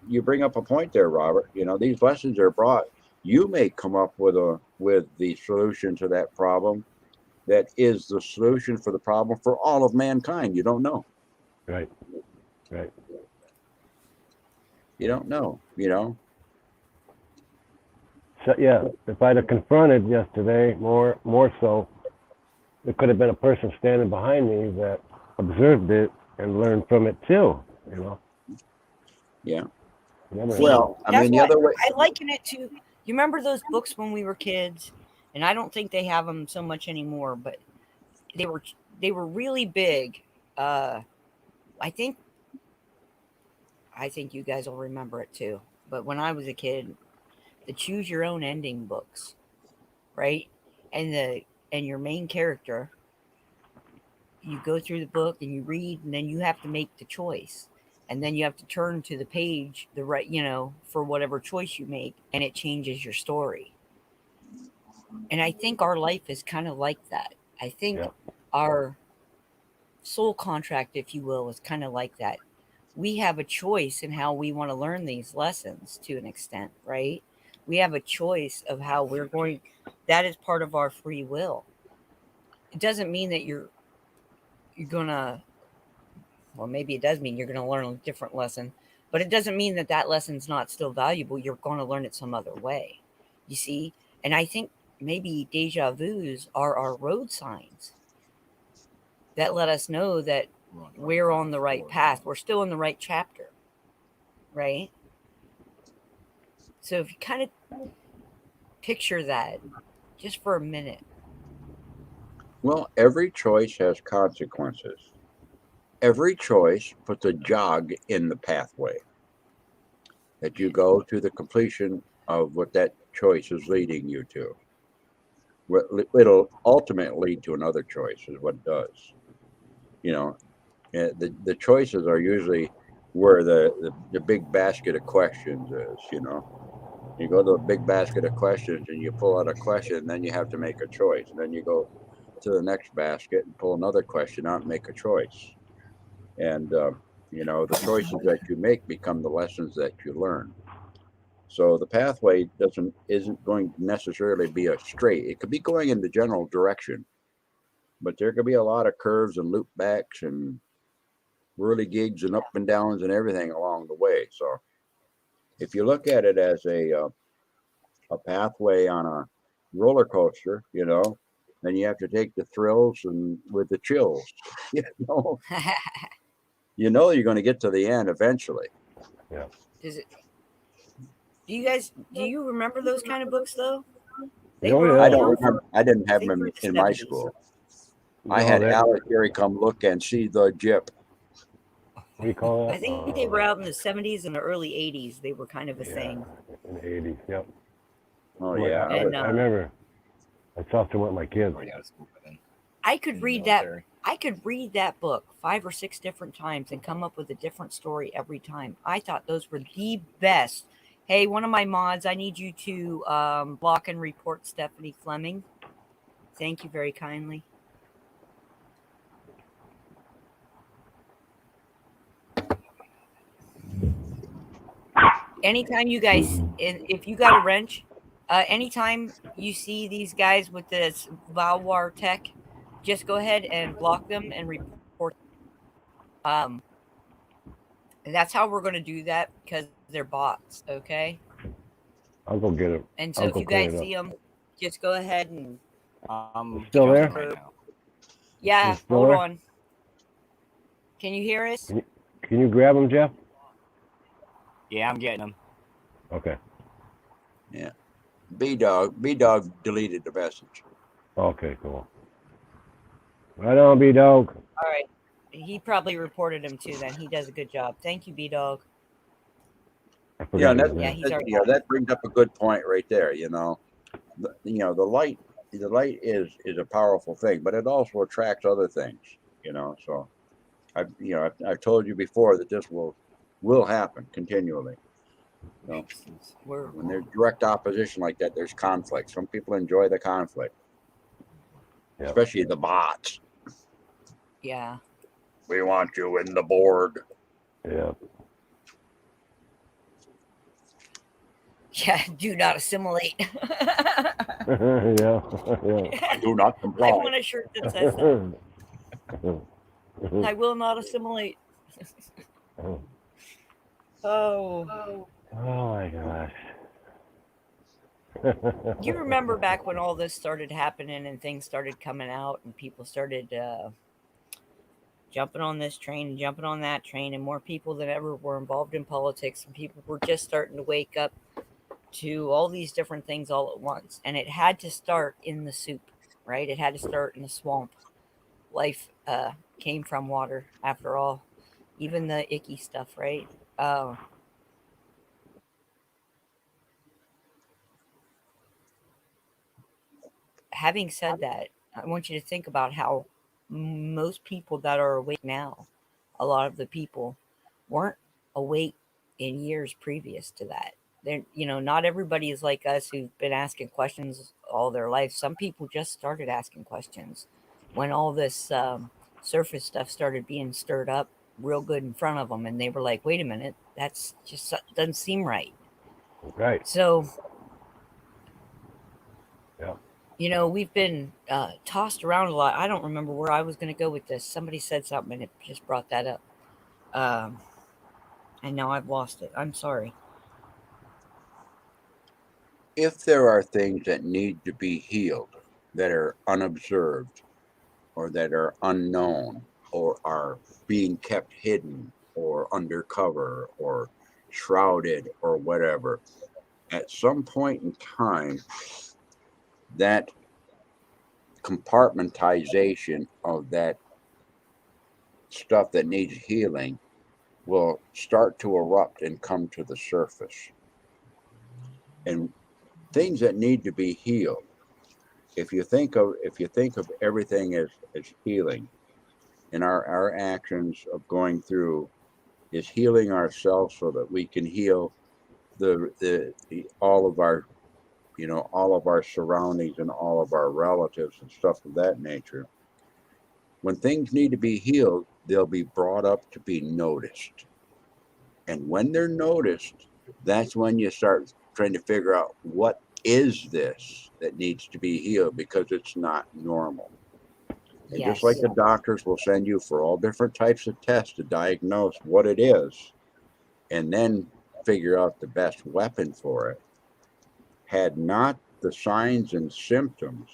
you bring up a point there, Robert. These lessons are brought. You may come up with the solution to that problem that is the solution for the problem for all of mankind. You don't know. Right. Right. You don't know. So yeah, if I'd have confronted yesterday more so, there could have been a person standing behind me that observed it and learned from it too. Yeah. You never know. Well, I mean, the That's other way. I liken it to, you remember those books when we were kids? And I don't think they have them so much anymore, but they were really big. I think you guys will remember it too. But when I was a kid, the choose your own ending books, right? And your main character, you go through the book and you read, and then you have to make the choice. And then you have to turn to the page, for whatever choice you make, and it changes your story. And I think our life is kind of like that. I think our soul contract, if you will, is kind of like that. We have a choice in how we want to learn these lessons to an extent, right? We have a choice of how we're going. That is part of our free will. It doesn't mean that you're gonna, well, maybe it does mean you're gonna learn a different lesson, but it doesn't mean that lesson's not still valuable. You're going to learn it some other way, you see. And I think maybe deja vus are our road signs. that let us know that we're on the right path. We're still in the right chapter, right? So if you kind of picture that just for a minute. Well, every choice has consequences. Every choice puts a jog in the pathway that you go to the completion of what that choice is leading you to. It'll ultimately lead to another choice, is what it does. You know, the choices are usually where the big basket of questions is, you know. You go to a big basket of questions and you pull out a question, and then you have to make a choice. And then you go to the next basket and pull another question out and make a choice. And, you know, the choices that you make become the lessons that you learn. So the pathway isn't going to necessarily be a straight. It could be going in the general direction, but there could be a lot of curves and loop backs and whirligigs and up and downs and everything along the way. So if you look at it as a pathway on a roller coaster, you know, then you have to take the thrills and with the chills. You know you're going to get to the end eventually. Yeah. Does it? Do you remember those kind of books though? They Oh, were yeah. I only don't out remember. for, I didn't I have think, them for the in my 70s. school. No, I had that, Alex Gary come look and see the Jip. what do you call that? I think they were out in the 70s and the early 80s. They were kind of a thing. In the 80s, yep. Oh I, yeah. And I remember I saw some with my kids. Already out of school by then. I In could the read that. military. I could read that book 5 or 6 different times and come up with a different story every time. I thought those were the best. Hey, one of my mods, I need you to block and report Stephanie Fleming. Thank you very kindly. Anytime you guys, if you got a wrench, anytime you see these guys with this Valwar tech, just go ahead and block them and report. And that's how we're going to do that because they're bots, okay? I'll go get it. And so I'll if go you clean guys it up. see them, just go ahead and It's still jumping there? right now. yeah, It's still hold there? on. Can you hear us? Can you grab them, Jeff? Yeah, I'm getting them. Okay. B Dog deleted the message. Okay, cool. Right on, B-Dog. All right. He probably reported him too. Then he does a good job. Thank you, B Dog. I Yeah, forgot and his Yeah, name. he's already. that brings up a good point right there. You know, the light is a powerful thing, but it also attracts other things. You know, so I've told you before that this will happen continually. You know, We're when there's direct opposition like that, there's conflict. Some people enjoy the conflict, Yeah. especially the bots. yeah. We want you in the board. Yeah. Yeah, do not assimilate. yeah. Yeah. I do not I comply. want a shirt that says that. I will not assimilate. Oh. Oh my gosh. You remember back when all this started happening and things started coming out and people started jumping on this train and jumping on that train, and more people than ever were involved in politics, and people were just starting to wake up to all these different things all at once. And it had to start in the soup, right? It had to start in the swamp. Life came from water, after all, even the icky stuff, right? Having said that, I want you to think about how most people that are awake now, a lot of the people weren't awake in years previous to that. They're, not everybody is like us who've been asking questions all their life. Some people just started asking questions when all this surface stuff started being stirred up real good in front of them, and they were like, "Wait a minute, that's just doesn't seem right." Right. So, Yeah. we've been tossed around a lot. I don't remember where I was going to go with this. Somebody said something and it just brought that up. And now I've lost it. I'm sorry. If there are things that need to be healed that are unobserved or that are unknown or are being kept hidden or undercover or shrouded or whatever, at some point in time, that compartmentalization of that stuff that needs healing will start to erupt and come to the surface. And things that need to be healed, if you think of everything as healing, and our actions of going through is healing ourselves so that we can heal the all of our, you know, all of our surroundings and all of our relatives and stuff of that nature. When things need to be healed, they'll be brought up to be noticed. And when they're noticed, that's when you start trying to figure out what is this that needs to be healed, because it's not normal. And just like the doctors will send you for all different types of tests to diagnose what it is and then figure out the best weapon for it, had not the signs and symptoms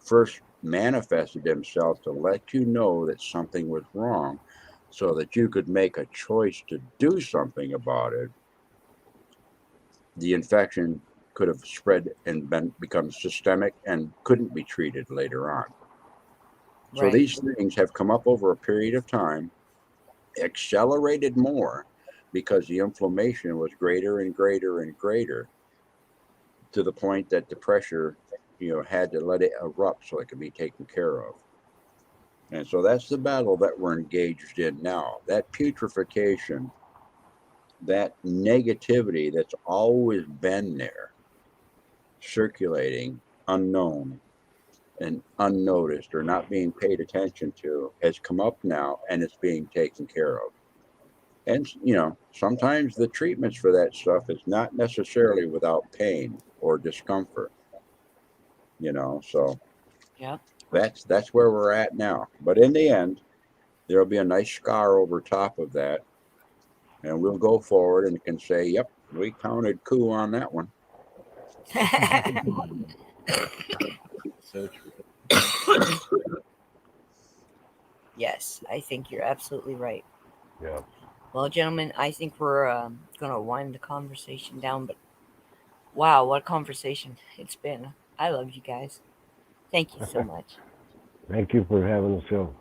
first manifested themselves to let you know that something was wrong so that you could make a choice to do something about it, the infection could have spread and become systemic and couldn't be treated later on. So Right. these things have come up over a period of time, accelerated more because the inflammation was greater and greater and greater, to the point that the pressure, you know, had to let it erupt so it could be taken care of. And so that's the battle that we're engaged in now. That putrefaction, that negativity that's always been there, circulating, unknown and unnoticed or not being paid attention to, has come up now and it's being taken care of. And, you know, sometimes the treatments for that stuff is not necessarily without pain or discomfort, you know, so Yep. that's where we're at now. But in the end, there'll be a nice scar over top of that, and we'll go forward and can say, yep, we counted coup on that one. So true. Yes, I think you're absolutely right. Yeah. Well, gentlemen, I think we're going to wind the conversation down, but wow, what a conversation it's been. I love you guys. Thank you so much. Thank you for having the show.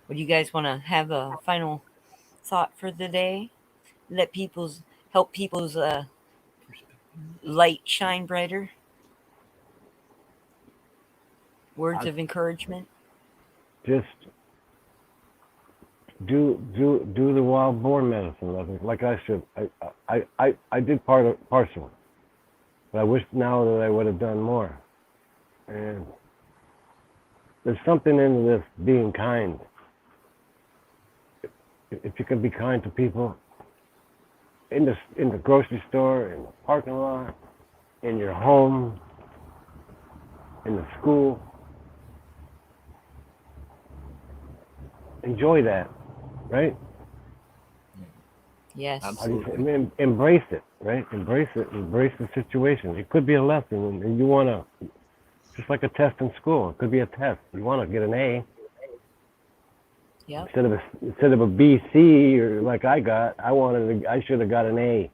Would you guys want to have a final thought for the day? Help people's light shine brighter? Words of encouragement? Just do the wild boar medicine like I should. I did partially, but I wish now that I would have done more. And there's something into this being kind. If you can be kind to people in the grocery store, in the parking lot, in your home, in the school, enjoy that, right? Yes. Absolutely. Embrace it, right? Embrace it. Embrace the situation. It could be a lesson, and you want to, just like a test in school. It could be a test. You want to get an A. Yep. Instead of a B, C, or like I got, I should have got an A,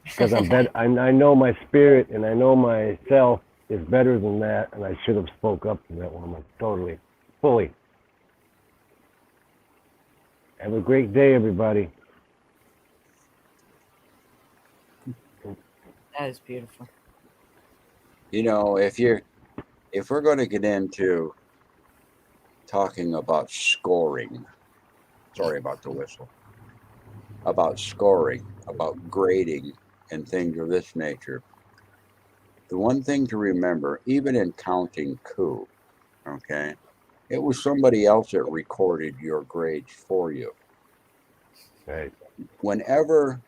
because I know my spirit and I know myself is better than that, and I should have spoke up to that one, like, totally, fully. Have a great day, everybody. That is beautiful. You know, if we're going to get into talking about scoring, sorry about the whistle, about scoring, about grading and things of this nature, the one thing to remember, even in counting coup, okay, it was somebody else that recorded your grades for you. Right. Whenever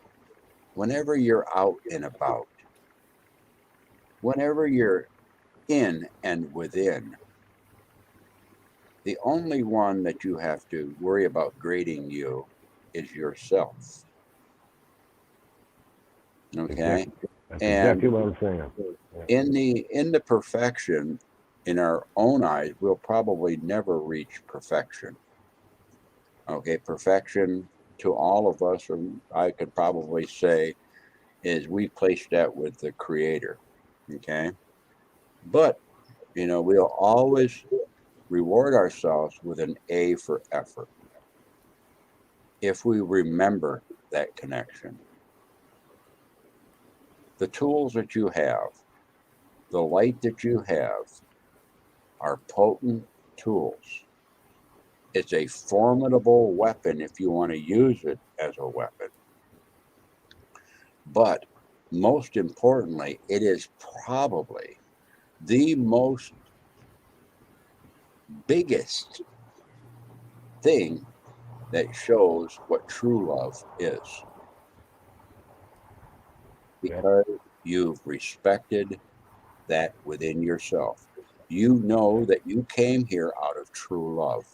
you're out and about, whenever you're in and within, the only one that you have to worry about grading you is yourself. Okay? That's And exactly what I'm saying. Yeah. in the perfection, in our own eyes, we'll probably never reach perfection. Okay, perfection to all of us, or I could probably say, is we place that with the Creator. Okay, but we'll always reward ourselves with an A for effort if we remember that connection. The tools that you have, the light that you have, are potent tools. It's a formidable weapon if you want to use it as a weapon. But most importantly, it is probably the most biggest thing that shows what true love is. Because you've respected that within yourself. You know that you came here out of true love.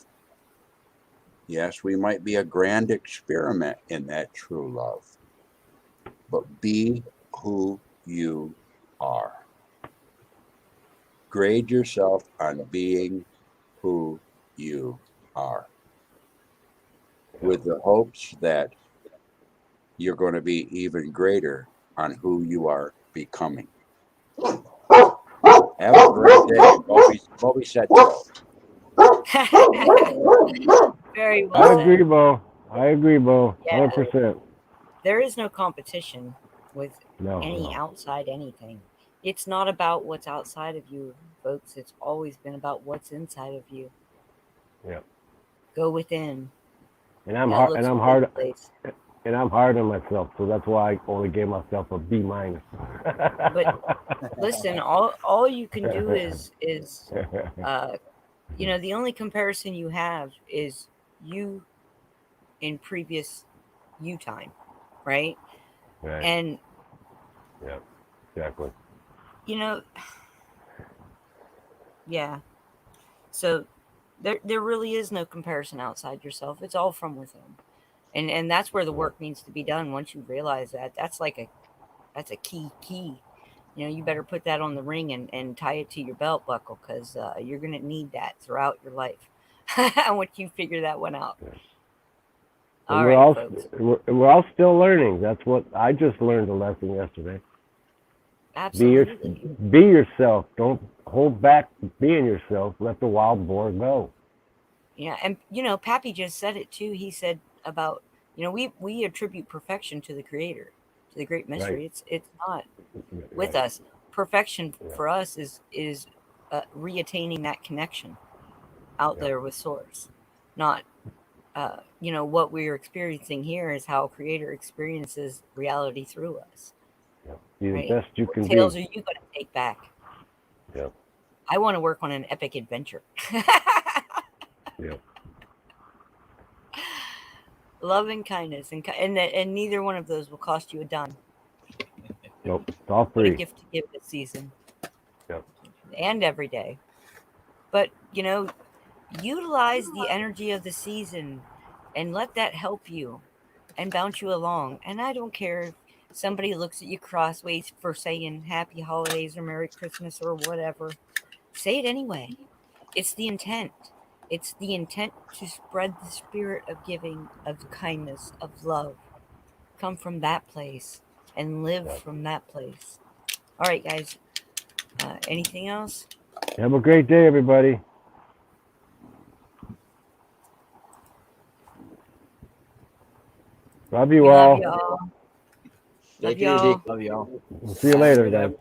Yes, we might be a grand experiment in that true love, but be who you are. Grade yourself on being who you are, with the hopes that you're going to be even greater on who you are becoming. Have a great day. Bobby said so. Very I well agree, said. Bo. I agree, Bo. Yeah. 100%. There is no competition with No, any no. outside anything. It's not about what's outside of you, folks. It's always been about what's inside of you. Yeah. Go within. And I'm That hard. looks And I'm a hard. good place. And I'm hard on myself, so that's why I only gave myself a B minus. Listen, all you can do is the only comparison you have is you in previous you time, right? Right. And Yeah. Exactly. Yeah. So there really is no comparison outside yourself. It's all from within. And that's where the work needs to be done. Once you realize that, that's a key. You better put that on the ring and tie it to your belt buckle, because you're going to need that throughout your life once you figure that one out. Yeah. All And right, folks. we're all still learning. That's what I just learned a lesson yesterday. Absolutely. Be yourself. Don't hold back being yourself. Let the wild boar go. Yeah, and Pappy just said it too. He said about we attribute perfection to the Creator, to the great mystery. Right. It's not with Right. us. Perfection Yeah. for us is reattaining that connection out Yeah. there with Source, not what we're experiencing here is how Creator experiences reality through us. Yeah. Be the Right? best you What can tales be. are you going to take back? Yeah. I want to work on an epic adventure. Yeah. Love and kindness, and neither one of those will cost you a dime. Nope. It's all What a free. gift to give this season. Yep. And every day. But utilize the energy of the season and let that help you and bounce you along. And I don't care if somebody looks at you crossways for saying happy holidays or Merry Christmas or whatever. Say it anyway. It's the intent. It's the intent to spread the spirit of giving, of kindness, of love. Come from that place and live Yeah. from that place. All right, guys. Anything else? Have a great day, everybody. Love you We all. love y'all. Love y'all. Love y'all. We'll see you later, guys.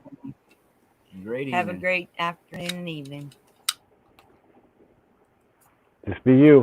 Great Have a evening. great afternoon and evening. Just be you.